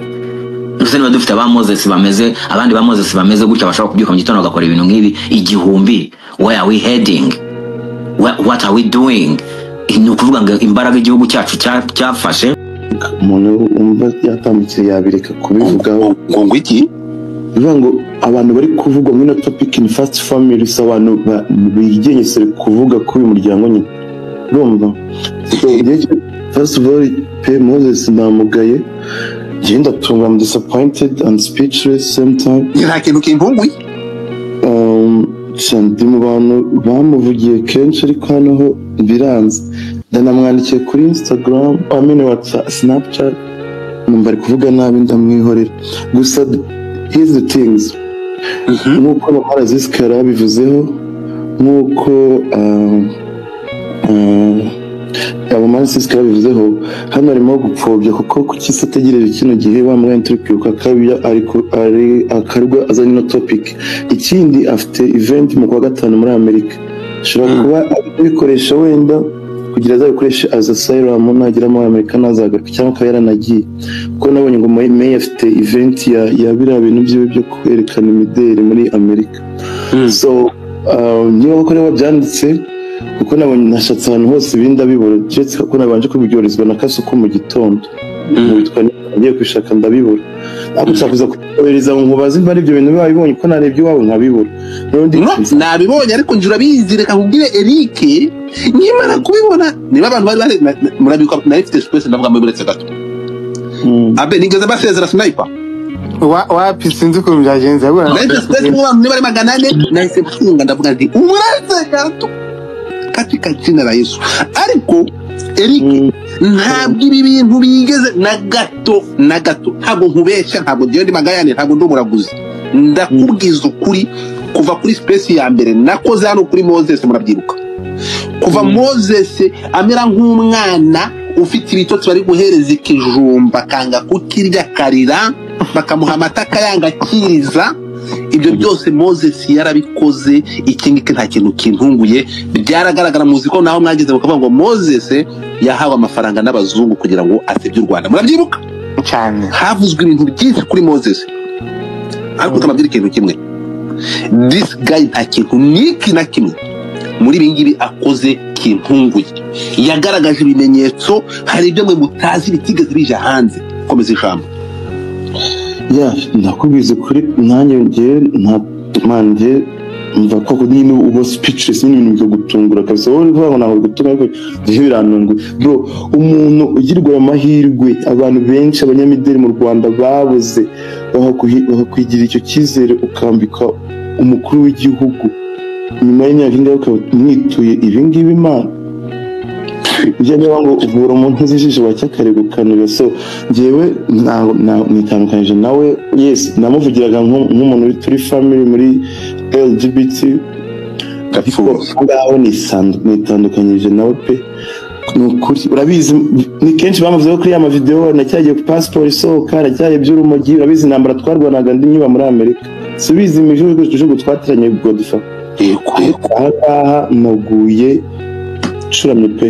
Nuse niba dufite aba Moses bameze abandi ba Moses bameze gutya bashaka kubyuka mu gitondo bagakora ibintu nk'ibi igihumbi where are we heading what are we doing ni ukuvuga ngo imbaraga igihugu cyacu cyafashe umuntu umva yatambikira yabireka kubivugaho ngo iki bivuga ngo abantu bari kuvuga muri no topic in first family so abantu bigenyesere kuvuga kuri umuryango nyine urumva first of all Moses namugaye Genda tunga I'm disappointed and speechless same time. Nta kintu kimpunguye. Ndi mu bantu bamuvugiye kenshi ariko hano ho biranze. Ndanamwandikiye kuri Instagram, WhatsApp, Snapchat. Mbari kuvuga nabi ndamwihorera. Gusa here's the things. Nuko Mara Ziskara bivuzeho nuko Abamana Ziskara bivuzeho hano arimo gupfobya kuko kukisa tegereje kino gihe bamwe interview kakabya ariko ari akarwa azanye no topic ikindi afite event mu kwa gatanu muri Amerika shobora kuba abikoresha wenda kugira azabikoresha as asylum nagira muri Amerika nazagaruka cyangwa akaba yaranagiye kuko nabonye ngo May afite event ya bira bintu byiwe byo kwerekana imideli muri Amerika so niba bakora babyanditse kuko nabonye nashatse ahantu hose ibinda bibura cyetse ko nabanje kubiryorizwa na Kasuku mu gitondo witwa ngiye kwishaka ndabibura akusakuza kohereza nkubaza imba ibyo bintu babibonye ko narebye iwawe nkabibura nabibonye ariko njura bizireka kubwire Eric nyimara kubibona niba abantu bari murabiko narifite space ndavuga mu buretse gato abe nigeze basezera sniper wapi sinzi ko byagenze abura narifite space mu bantu bari maganane nahise mfunga ndavuga nti umuretse gato katika jina la Yesu ariko Eric ntabwo ibi bintu bigeze na gato ntabwo nkubeshya ntabwo ndi magayane ntabwo ndumuraguzi ndakubwiza ukuri kuva kuri space ya mbere nakoze hano kuri Moses murabyiruka kuva Moses amera nk'umwana ufite ibitotsi bari guhereza ikijumba kanga kukirya karira bakamuha amataka yanga kiriza ibyo byose Moses yarabikoze ikingike nta kintu kintunguye byaragaragara muzi ko naho mwagize mukavuga ngo Moses yahawe amafaranga n'abazungu kugira ngo asebye u Rwanda murabyibuka cyane havuzwe ibintu byinshi kuri Moses ariko tamabwira ikintu kimwe this guy nta kintu niki na kimwe muri bingibi akoze kintunguye yagaragaje ibimenyetso hari ibyo mwe mutazi bitigeze bija hanze komeza ijambo nakubwize kuri nanjye ngiye nta manje mva ko kuri ubo speechless n'ibintu byo gutungura kabisa wowe uvuga naho gutunga ariko biranungu bro umuntu ugirwa amahirwe abantu benshi abanyamideli mu Rwanda babuze bakwigira icyo cyizere ukambika umukuru w'igihugu nyuma y'imyaka ingahe ukamwituye ibingibi Imana ujya niba ngo uvura umuntu uzijije wacyakaregukanira so ngewe nitandukanyije nawe yes namuvugiraga nk'umuntu uri turi family muri LGBT ngaho nitandukanyije nawe pe nukuri urabizi ni kenshi bamuvuzeho kuri ya mavideo nacyagiye passport isohoka nacyagiye by'urumogi urabizi intambara twarwanaga ndi nyuma muri Amerika subizi imijugu twatiranye Godfa aha naguye curamye pe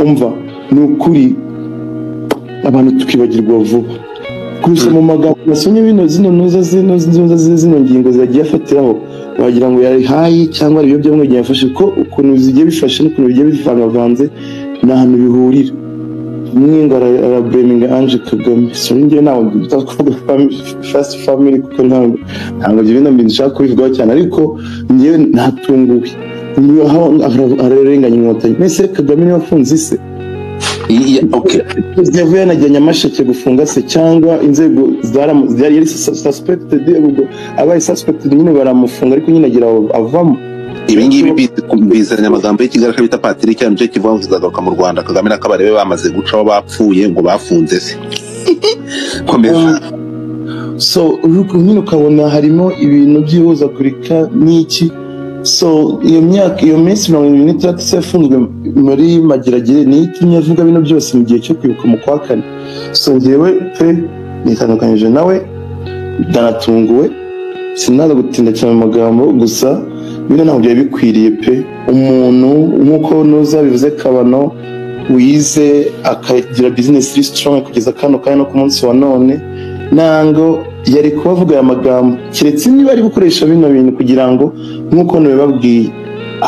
umva nukuri abantu tukibagirwa vuba gusa mu magambo nasomye zino ngingo zagiye afatiraho wagira ngo yari hayi cyangwa ari ibiyobyabwenge yafashe ko ukuntu zigiye bifashe n'ukuntu bigiye bivangavanze ni ahantu bihurira umwe ngo arabureminga Ange Kagame so njye nawe tutakuvuga first family kuko ntabwo ibyo bintu ndashaka kubivugaho cyane ariko njyewe natunguwe aho ararenganya Inkotanyi mbese Kagame niwe wafunze se okay yavuye yanajyanye amasheke gufunga se cyangwa inzego yari suspected ubwo abaye suspected nyine baramufunga ariko nyine agira avamo ibi ngibi bizanye amagambo y'ikigarasha bita Patrick yamje kivuga ngo kizagaruka mu Rwanda Kagame n'akabarebe bamaze gucaho bapfuye ngo bafunze se komeza so uruko nyine ukabona harimo ibintu byihuzagurika n'iki so iyo minsi 23 yafunzwe muri Mageragere ni itumye avuga bino byose mu gihe cyo kwibuka mu kwa kane so njyewe pe nitandukanyije nawe ndanatunguwe sinaza gutinda cyane amagambo gusa bino ntabwo byari bikwiriye pe umuntu nk'uko nuza bivuze Kabano wize akagira business iri strong kugeza kano kandi no ku munsi wa none nango yari kubavuga aya magambo keretse niba ari gukoresha bino bintu kugira ngo nk'uko nabibabwiye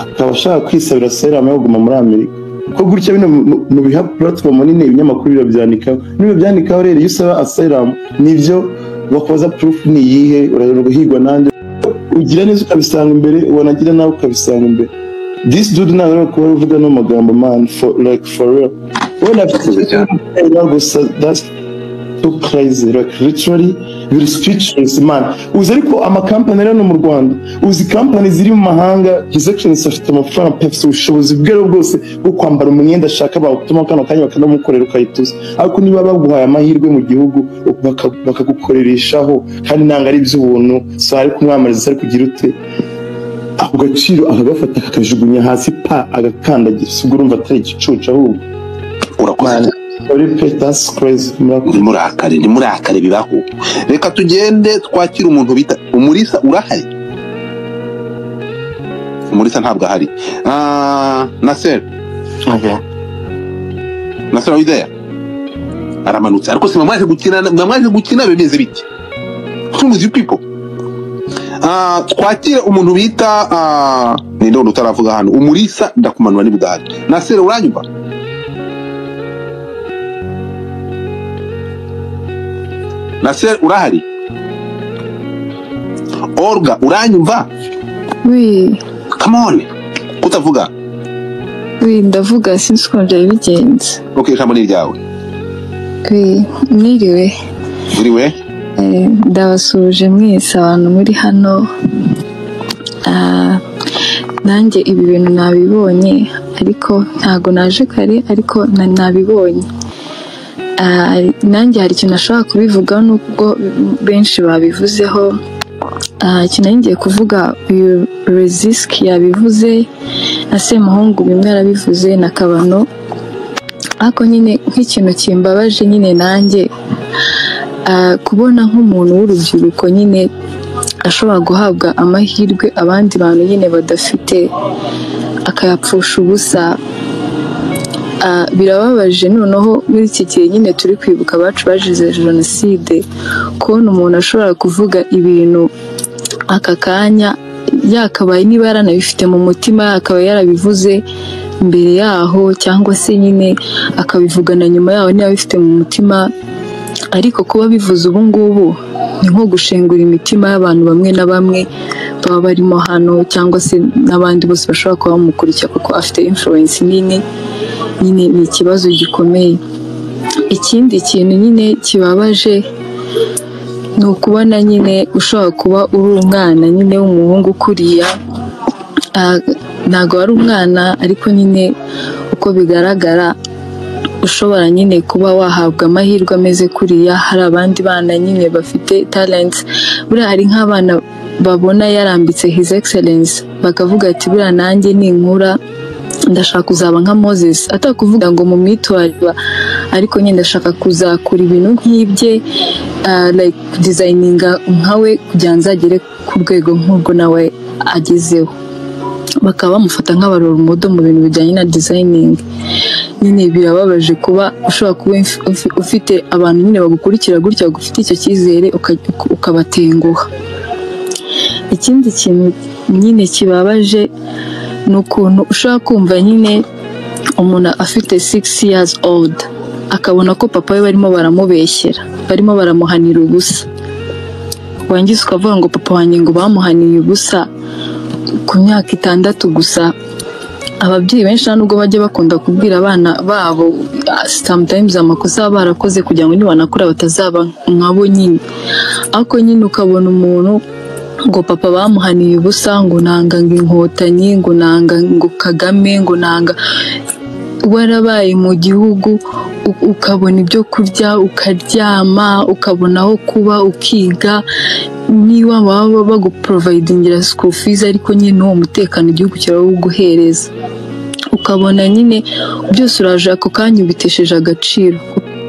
akaba ashaka kwisabira serum yo kuguma muri Amerika ko gutya bino mu biha platform nini ibinyamakuru birabyandikaho niba byandikaho rero iyo usaba asylum nibyo bakoza proof ni yihe urahigwa nande ugira neza ukabisanga imbere wanagira nawe ukabisanga imbere this dude nawe ko uvuga no magambo man for real when I that's too crazy like literally very speechless man uzi ariko amakampani rero mu Rwanda uzi company ziri mu mahanga his excellence afite amafaranga pefse ubushobozi bwero bwose bwo kwambara umwenda ashaka bawutuma kano kanya bakanamukorera ukayituza ariko niba baguhaye amahirwe mu gihugu bakagukorereshaho kandi nanga ari by'ubuntu so ariko umwamariza ari kugira ute ako gaciro akagafata akajugunya hasi pa agakandagira ubwo urumva atari igicucu ahubwo urakoze that's crazy murakare bibaho reka tugende twakira umuntu bita Umulisa urahari Umulisa ntabwo ahari Nasser okay Nasser idea aramanutse ariko si mwamaze gukina bimeze biti tumuzi people twakira umuntu bita ni ndo utaravuga hano Umulisa ndakumanura ni budari Nasser uranyumva Nasser urahari Olga uranyumva Oui come on kutavuga Oui ndavuga sinzi ko byari bigenze Okay jambo ni ryawe Oui mwiriwe ndabasuje mwese abantu muri hano nanjye ibi bintu nabibonye ariko ntago naje kare ariko nabibonye nanjye hari ikintu nashobora kubivugaho nubwo benshi babivuzeho ikintu ngiye kuvuga uyu Rezisk yabivuze na Semuhungu bimwe yarabivuze na Kabano ariko nyine nk'ikintu kimbabaje nyine nanjye kubona nk'umuntu w'urubyiruko nyine ashobora guhabwa amahirwe abandi bantu nyine badafite akayapfusha ubusa birababaje noneho muri iki gihe nyine turi kwibuka abacu bazize jenoside kubona umuntu ashobora kuvuga ibintu aka kanya yakabaye niba yaranabifite mu mutima akaba yarabivuze mbere yaho cyangwa se nyine akabivugana nyuma yaho niba bifite mu mutima ariko kuba bivuze ubu ngubu ni nko gushengura imitima y'abantu bamwe na bamwe baba barimo hano cyangwa se n'abandi bose bashobora kuba bamukurikira kuko afite influence nini nyine ni ikibazo gikomeye. Ikindi kintu nyine kibabaje ni ukubona nyine ushobora kuba uri umwana nyine w'umuhungu kuriya ntabwo ari umwana ariko nyine uko bigaragara ushobora nyine kuba wahabwa amahirwe ameze kuriya. Hari abandi bana nyine bafite talents, buriya hari nk'abana babona yarambitse his excellence bakavuga ati buriya nanjye ninkura ndashaka kuzaba nka Moses, atakuvuga ngo mu mitwarire ariko nyine ndashaka kuzakura ibintu nk'ibye like designinga nkawe kugira nzagere ku rwego nk'urwo nawe agezeho. Bakaba bamufata nk'abarora umudo mu bintu bijyanye na designing. Nyine birababaje kuba ushobora kuba ufite abantu nyine bagukurikira gutya gufite icyo cyizere ukabatenguha. Ikindi kintu nyine kibabaje ni ukuntu ushobora kumva nyine umuntu afite 6 years old akabona ko papa we barimo baramubeshyera, barimo baramuhanira ubusa, wangiza ukavuga ngo papa wanjye ngo bamuhaniye ubusa ku myaka 6 gusa. Ababyeyi benshi nubwo bajya bakunda kubwira abana babo sometimes amakosa barakoze kugira ngo nibanakura batazaba nkabo nyine, ariko nyine ukabona umuntu ngo papa bamuhaniye ubusa, ngo nanga ngo inkotanyi, ngo nanga ngo Kagame, ngo nanga warabaye mu gihugu, ukabona ibyo kurya, ukaryama, ukabona aho kuba, ukiga, niba baba baguprovidingira school fees ariko nyine uwo mutekano igihugu kirawuguhereza, ukabona nyine byose uraje ako kanya ubitesheje agaciro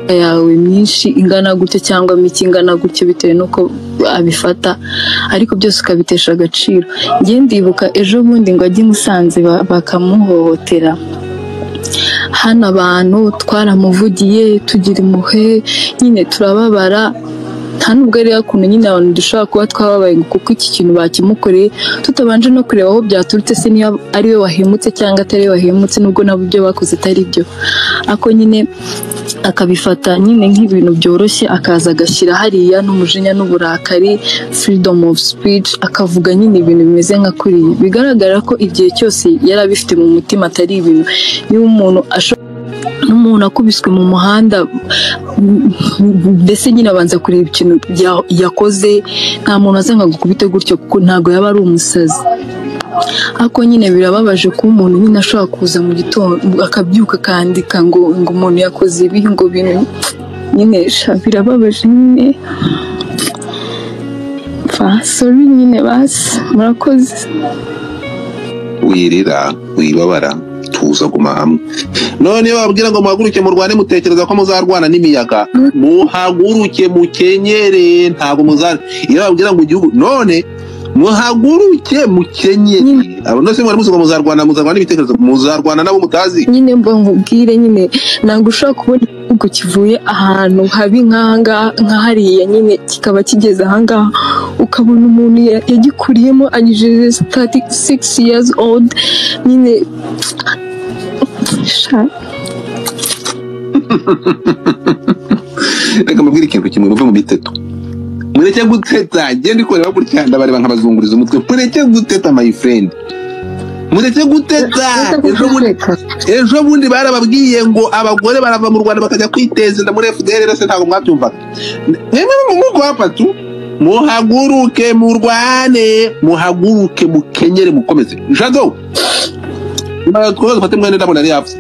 yawe myinshi ingana gutyo cyangwa mike ingana gutyo bitewe nuko abifata, ariko byose ukabitesha agaciro. Ngiye ndibuka ejo bundi ngo ajye Musanze bakamuhohotera, hano abantu twaramuvugiye tugira impuhwe nyine turababara, nta nubwo ari yakuntu nyine abantu dushobora kuba twababaye kuko iki kintu bakimukoreye tutabanje no kureba aho byaturutse, se niba ari we wahemutse cyangwa atari we wahemutse, nubwo nabo ibyo bakoze atari byo, ako nyine akabifata nyine nk'ibintu byoroshye, akaza agashyira hariya n'umujinya n'uburakari, freedom of speech, akavuga nyine ibintu bimeze nka kuriya, bigaragara ko igihe cyose yari abifite mu mutima atari ibintu. Niba umuntu n'umuntu akubiswe mu muhanda, mbese nyine abanza kureba ikintu yakoze, nta muntu azanga gukubite gutyo kuko ntabwo yaba ari umusazi. Ako nyine birababaje ko umuntu nyine ashobora kuza mu gitondo akabyuka akandika ngo umuntu yakoze ibi, ngo bintu nyine birababaje nyine. Sorry nyine basi, murakoze. Wirira, wibabara, tuza guma hamwe. None babwira ngo muhaguruke mu Rwanda, mutekereza ko muzarwana n'imiyaga, muhaguruke mukenyere, ntabwo muzar. Iyo babwira ngo igihugu none muhaguruke mukenyere, abo nose mwari musuko muzarwana n'ibitekerezo, muzarwana nabo mutazi. Nyine mbo nkubwire nyine ntabwo ushobora kubona igihugu kivuye ahantu habi nk'ahariya nyine kikaba kigeze ahangaha, ukabona umuntu yagikuriyemo agejeje 36 years old nyine reka mubwire ikintu kimwe, muve mu biteto, mureke guteta. Genda ikorera gutya ndabareba nkabazunguriza umutwe, mureke guteta my friend, mureke guteta. Ejo bundi barababwiye ngo abagore barava mu Rwanda bakajya kwiteza inda muri FDL, rese ntabwo mwabyumvaga. Mwemwe mu kwapatu, muhaguruke mu Rwanda, muhaguruke mukenyere mukomeze. Jado twese fate mwene ndabona ari hafi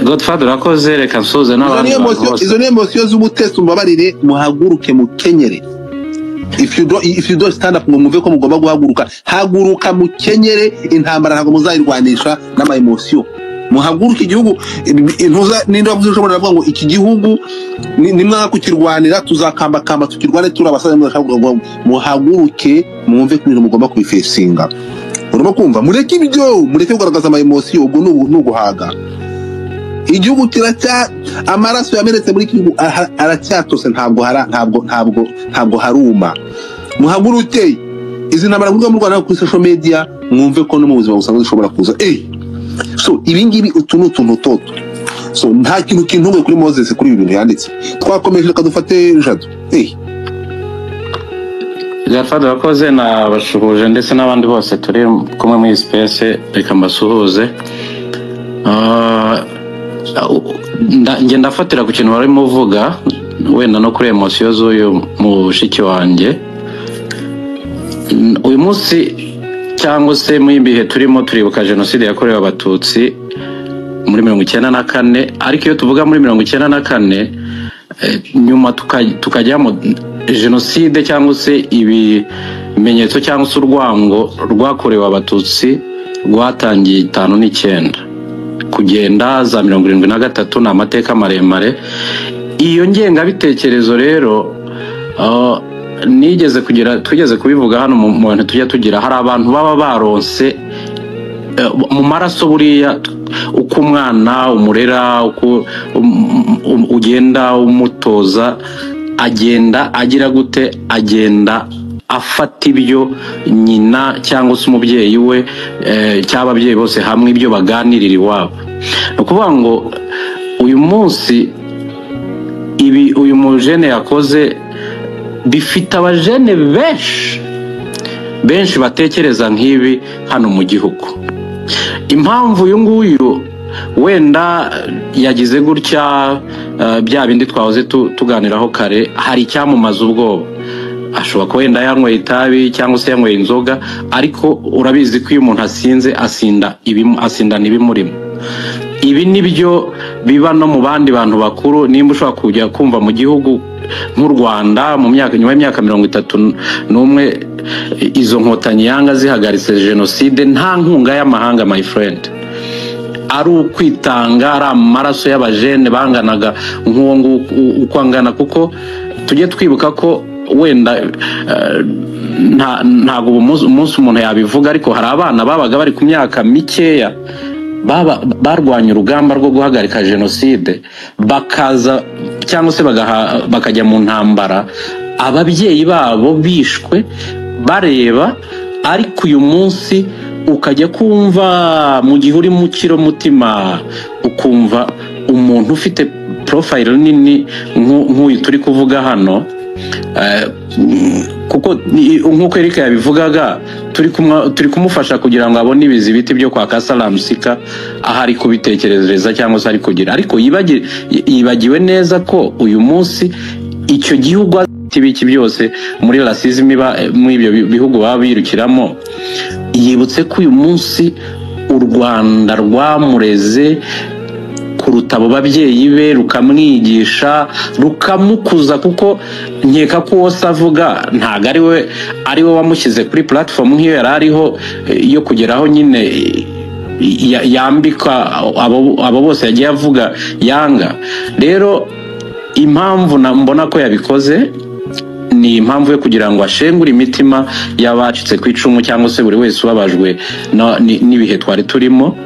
Godfather akoze, reka nsoze n'abandi bose. Izo ni emotion z'ubutesi, umbabarire, muhaguruke mukenyere. If you don't stand up ngo muve ko mugomba guhaguruka, haguruka mukenyere, intambara ntabwo muzayirwanisha n'ama emotion. Muhaguruke igihugu intuza ninde wavuze ushobora kuvuga ngo iki gihugu nimwa kukirwanira tuzakamba tukirwane turabasaba muhaguruke mwumve ko ibintu mugomba kubifesinga. Urimo kumva, mureke ibyo, mureke kugaragaza ama emotion, ubwo n'uguhaga. Igihugu kiracya amaraso yamenetse muri kigihugu aracyatose, ntabwo haruma. Muhaguruke izi ntambara mu Rwanda kuri social media, mwumve ko no mu buzima busanzwe zishobora kuza. So ibingibi utuntu toto, so nta kintu kintumwe kuri Moses kuri ibi bintu yanditse. Twakomeje reka dufate Jado. Godfather akoze, nabashuhuje ndetse n'abandi bose turi kumwe muri space, reka mbasuhuze. Nge ndafatira ku kintu barimo uvuga, wenda no kuri emotion z'uyu mushiki wanjye. Uyu munsi cyangwa se mu bihe turimo turibuka jenoside yakorewe abatutsi muri 1994, ariko iyo tuvuga muri 1994 nyuma tukajya mu jenoside cyangwa se ibimenyetso cyangwa se urwango rwakorewe abatutsi rwatangiye 59 kugenda za 73 na amateka maremare. Iyo ngengabitekerezo rero twigeze kubivuga hano mu bantu tujya tugira, hari abantu baba baronse mu maraso buriya uko umwana umurera, uko ugenda umutoza, agenda agira gute, agenda afata ibyo nyina cyangwa se umubyeyi we cyangwa ababyeyi bose hamwe ibyo baganirira iwabo. Ni ukuvuga ngo uyu munsi ibi uyu mujene yakoze bifite abajene benshi batekereza nk'ibi hano mu gihugu. Impamvu uyu nguyu wenda yagize gutya bya bindi twahoze tuganiraho kare, hari icyamumaza ubwoba. Ashobora kuba wenda yanyweye itabi cyangwa se yanyweye inzoga, ariko urabizi ko iyo umuntu asinze asindana ibimurimo. Ibi nibyo biba no mu bandi bantu bakuru. Nimba ushobora kujya kumva mu gihugu nk'u Rwanda mu myaka nyuma y'imyaka 31 izo nkotanyi yanga zihagaritse jenoside nta nkunga y'amahanga, my friend, ari ukwitanga, ari amaraso y'abajene banganaga nk'uwo uko angana. Kuko tujye twibuka ko wenda ntago umunsi umuntu yabivuga, ariko hari abana babaga bari ku myaka mikeya barwanya urugamba rwo guhagarika jenoside, bakaza cyangwa se bakajya mu ntambara, ababyeyi babo bishwe bareba. Ariko uyu munsi ukajya kumva mu gihe uri mu kiromutima, ukumva umuntu ufite profile nini nk'uyu turi kuvuga hano, kuko nk'uko Eric yabivugaga turi kumufasha kugira ngo abone ibizibiti byo kwa Kasalamusika ahari kubitekerereza cyangwa se ari kugira, ariko yibagiwe neza ko uyu munsi icyo gihugu tibiki byose muri racism muri ibyo bihugu baba birukiramo. Yibutse ko uyu munsi u Rwanda rwamureze kuruta abo babyeyi be, rukamwigisha, rukamukuza, kuko nkeka ko wose avuga ntago ari we wamushyize kuri platform nk'iyo yari ariho yo kugeraho nyine yambika abo bose yagiye avuga yanga. Rero impamvu mbona ko yabikoze ni impamvu yo kugira ngo ashengure imitima y'abacitse ku icumu cyangwa se buri wese ubabajwe n'ibihe twari turimo.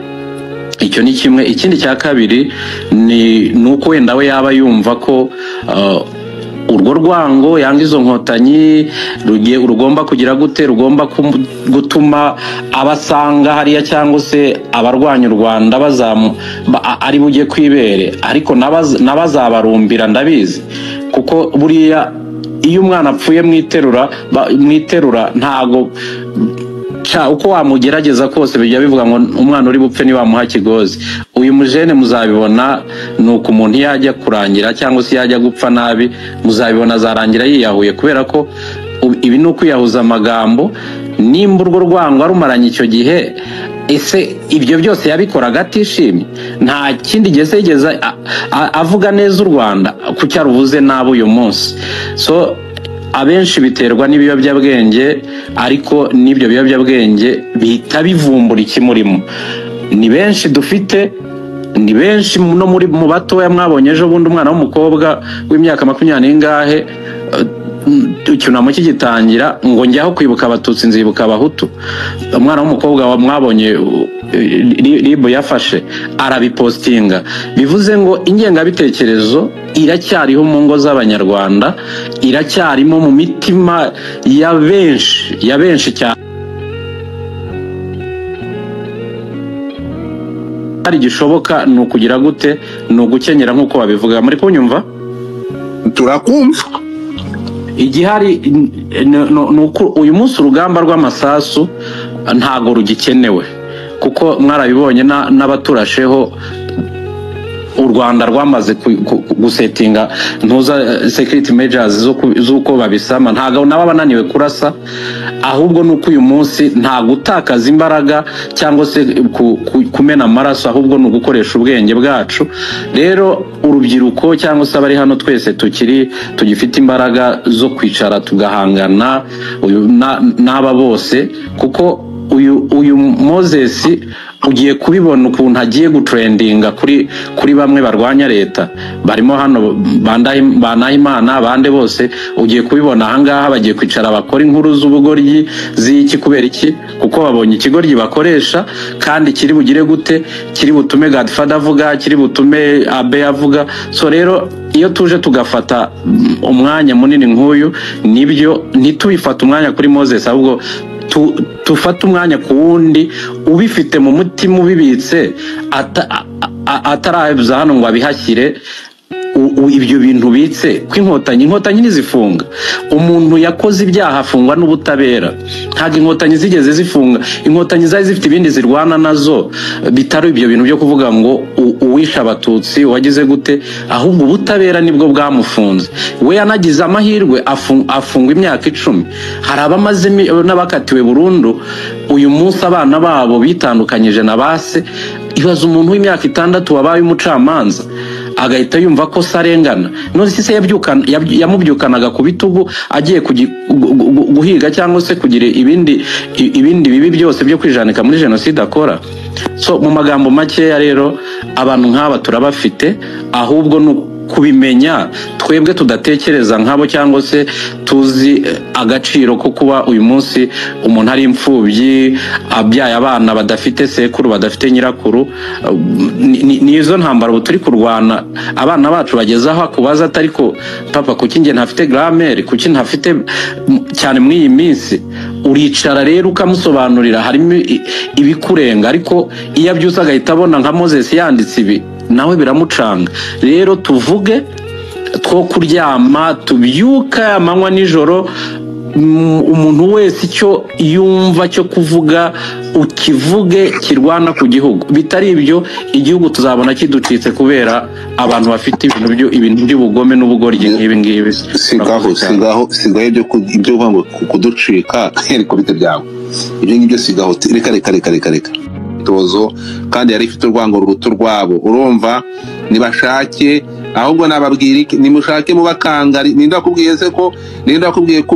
Icyo ni kimwe. Ikindi cya kabiri ni uko wenda we yaba yumva ko urwo rwango yanga izo nkotanyi rugomba kugira gute, rugomba gutuma abasanga hariya cyangwa se abarwanya u Rwanda ari bujye kwibere, ariko nabazabarumbira ndabizi. Kuko buriya iyo umwana apfuye mwiterura ntago uko wamugerageza kose bijya bivuga ngo umwana uri bupfe nibamuha kigozi. Uyu mujene muzabibona nuko umuntu yajya kurangira cyangwa se yajya gupfa nabi, muzabibona azarangira yiyahuye, kubera ko ibi ni ukwiyahuza amagambo. Nimba urwo rwango arumaranye icyo gihe, ese ibyo byose yabikoraga atishimye? Nta kindi gese yigeze avuga neza u Rwanda ku cyaruvuze nabo uyu munsi. So abenshi biterwa n'ibiyobyabwenge, ariko n'ibyo biyobyabwenge bihita bivumbura ikimurimo. Ni benshi dufite, ni benshi no mu batoya mwabonye ejo bundi umwana w'umukobwa w'imyaka 20 n'ingahe icyunamo kigitangira ngo njyaho kwibuka abatutsi nzibuka abahutu. Umwana w'umukobwa mwabonye Libo yafashe arabipostinga, bivuze ngo ingengabitekerezo iracyariho mu ngo z'abanyarwanda, iracyarimo mu mitima ya benshi cyane. Ari gishoboka ni ukugira gute, ni ugukenyera nk'uko babivuga. Muri kunyumva? Turakumva. Igihari uyu munsi urugamba rw'amasasu ntago rugikenewe, kuko mwarabibonye n'abaturasheho u Rwanda rwamaze gusetinga ntuza security measures z'uko babisama. Ntago naba bananiwe kurasa, ahubwo nuko uyu munsi nta gutakaza imbaraga cyangwa se kumena amaraso, ahubwo ni ugukoresha ubwenge bwacu. Rero urubyiruko cyangwa se abari hano twese tugifite imbaraga zo kwicara tugahangana n'aba bose, kuko uyu Moses ugiye kubibona ukuntu agiye gutrendinga kuri bamwe barwanya leta barimo hano Banahimana abande bose ugiye kubibona ahangaha bagiye kwicara bakora inkuru z'ubugoryi z'iki kubera iki kuko babonye ikigoryi bakoresha kandi kiri bugire gute kiri butume Godfather avuga kiri butume Abe avuga so rero iyo tuje tugafata umwanya munini nk'uyu nibyo ntitubifata umwanya kuri Moses ahubwo tufata umwanya ku wundi ubifite mu mutima ubibitse atarabiza hano ngo abihashyire ibyo bintu bitse kw'inkotanyi nizifunga umuntu yakoze ibyaha afungwa n'ubutabera ntabwo inkotanyi zigeze zifunga inkotanyi zari zifite ibindi zirwana nazo bitari ibyo bintu byo kuvuga ngo uwisha abatutsi wagize gute ahubwo ubutabera nibwo bwamufunze we yanagize amahirwe afungwa imyaka 10 hari abamaze n'abakatiwe burundu uyu munsi abana babo bitandukanyije na base ibaza umuntu w'imyaka 6 wabaye umucamanza agahita yumva ko sarengana none se yamubyukanaga ku bitugu agiye guhiga cyangwa se kugira ibindi bibi byose byo kwijanika muri jenoside akora so mu magambo makeya rero abantu nk'aba turabafite ahubwo kubimenya twebwe tudatekereza nkabo cyangwa se tuzi agaciro ko kuba uyu munsi umuntu ari imfubyi abyaye abana badafite sekuru badafite nyirakuru nizo ntambara turi kurwana abana bacu bagezaho akubaza atariko papa kuki nge ntafite grammaire kuki ntafite cyane muri iyi minsi uricara rero ukamusobanurira harimo ibikurenga ariko iyo abyusa agahita abona nka Moses yanditse ibi nawe biramucanga rero tuvuge two kuryama tubyuka amanywa nijoro umuntu wese icyo yumva cyo kuvuga ukivuge kirwana ku gihugu bitari ibyo igihugu tuzabona kiducitse kubera abantu bafite ibintu by'ubugome n'ubugoryi nk'ibi ngibi sigaho ibyo uvuga kuducika ariko bite byawe ibyo ngibyo sigaho reka tozo kandi yari ifite urwango ruruta rwabo urumva nibashake ahubwo nababwira nimushake mu bakangari ninda kubwiye se ko ninda kubwiye ku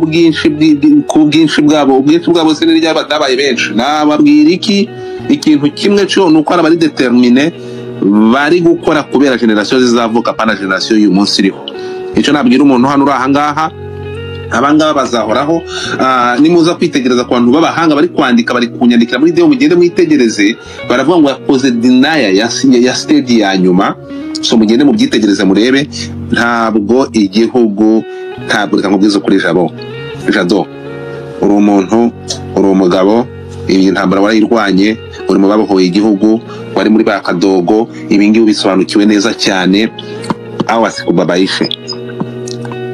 bwinshi bwabo se n'irya batabaye benshi nababwira ikintu kimwe cyo nuko ari determine bari gukora kubera generation zizavuka pana generation y'uyu munsi iriho icyo nabwira umuntu hano uri ahangaha abangaba bazahoraho nimuza kwitegereza ku bantu b'abahanga bari kwandika bari kunyandikira muri deo mugende mwitegereze baravuga ngo yakoze denial ya stage ya nyuma so mugende mu byitegereze murebe ntabwo igihugu ntabwo reka nkubwize kuri Jado uri umuntu uri umugabo iyi ntambara warayirwanye uri mu babohoye igihugu wari muri bakadogo ibingibi bisobanukiwe neza cyane aho wasikubabayishe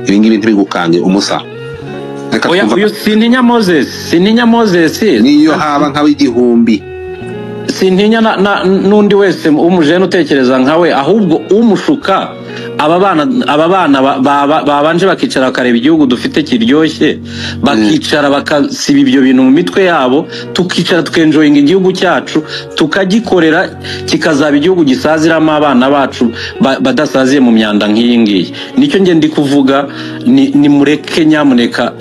ibingibi ntibigukange umusa oya uyu sintinya Moses niyo haba nkawe igihumbi sintinya n'undi wese umujene utekereza nkawe ahubwo umushuka aba bana babanje bakicara bakareba igihugu dufite kiryoshye bakicara bakasiba ibyo bintu mu mitwe yabo tukicara tukenjoyinga igihugu cyacu tukagikorera kikazaba igihugu gisaziramo abana bacu badasaziye mu myanda nk'iyi ngiyi nicyo nge ndi kuvuga ni mureke nyamuneka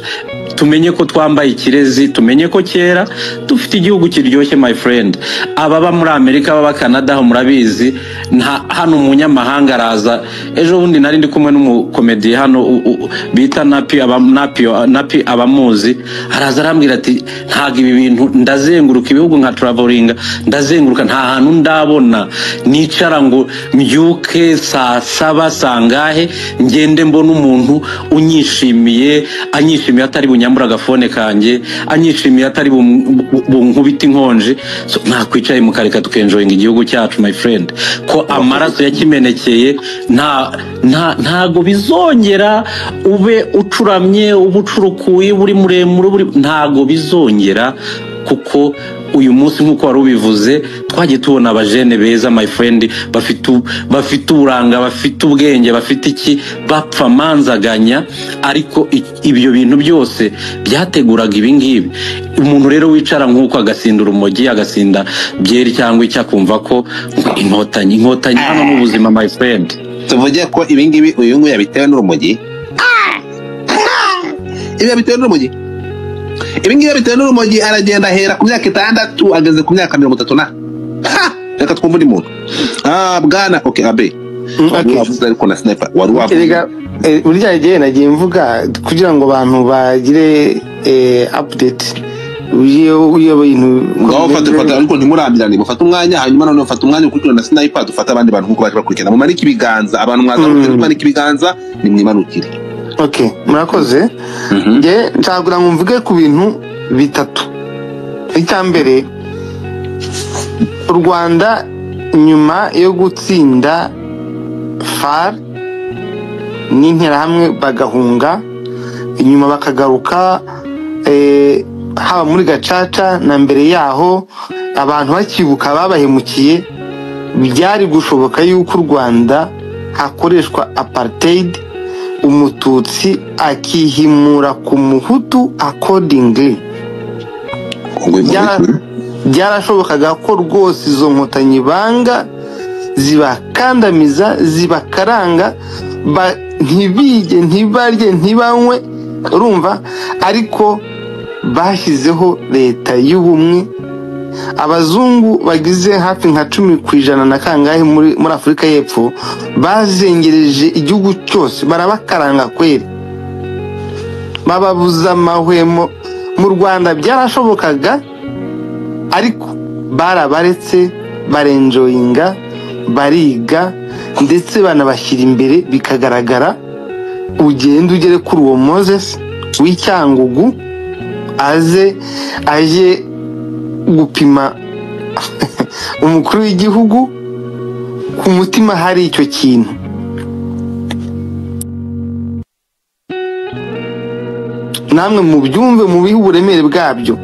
tumenye ko twambaye ikirezi tumenye ko kera dufite igihugu kiryoshye my friend ababa muri Amerika baba Canada ho murabizi hano umunyamahanga araza ejo bundi nari ndi kumwe n'umukomedi hano bita Napi abamuzi araza arambwira ati ntago ibi bintu ndazenguruka ibihugu nka travelinga ndazenguruka nta hantu ndabona nicara ngo mbyuke saa 7 sangahe ngende mbona umuntu anyishimiye atari bunyambura agafone kanjye anyishimiye atari bunkubita inkonje so nakwicaye mukareka tukenjoyinga igihugu cyacu my friend ko amaraso yakimenekeye ntago bizongera ube ucuramye ubucurukuye buri muremure ntago bizongera kuko uyu munsi nkuko wari ubivuze twagiye tubona abajene beza my friend bafite uburanga bafite ubwenge bafite iki bapfa manzaganya ariko ibyo bintu byose byateguraga ibingibi umuntu rero wicara nkuko agasindura urumogi agasinda byeri cyangwa icyo akumva ko inkotanyi hano mu buzima my friend tuvuge ko ibingibi uyu nguyu yabitewe n'urumogi ibi yabitewe n'urumogi ibi ngibi bitewe n'urumogi aragenda ahera ku myaka 6 ageze ku myaka 30 reka twumve undi muntu bwana abe wavuze ariko na sniper wari wavuze burya gihe nagiye mvuga kugira ngo abantu bagire update uyo bintu ngaho fata ariko ntimurambirane mufata umwanya hanyuma none ufata umwanya ukurikirana na sniper dufata abandi bantu nkuko baje bakurikirana mu maniki ibiganza abantu mwaza maniki ibiganza nimwimanukire. Okay, murakoze. Nge nshagura ngo mvuge ku bintu bitatu. Icyambere, u Rwanda nyuma yo gutsinda FAR n'interahamwe bagahunga inyuma bakagaruka haba muri Gacaca na mbere yaho abantu bakibuka babahemukiye, byari gushoboka yuko u Rwanda hakoreshwa apartheid, umututsi akihimura ku muhutu accordingly. Byarashobokaga ko rwose izo nkotanyi banga zibakandamiza zibakaranga ntibige ntibarye ntibanywe urumva, ariko bashyizeho leta y'ubumwe. Abazungu bagize hafi nka 10% na kangahe muri Afurika y'Epfo bazengereje igihugu cyose barabakaranga kweri, bababuza amahwemo. Mu Rwanda byarashobokaga ariko barabaretse barenjoyinga bariga ndetse banabashyira imbere bikagaragara. Ugenda ugere kuri uwo Moses w'Icyangugu aje gupima umukuru w'igihugu ku mutima hari icyo kintu. Namwe mu byumve mu bihe uburemere bwabyo.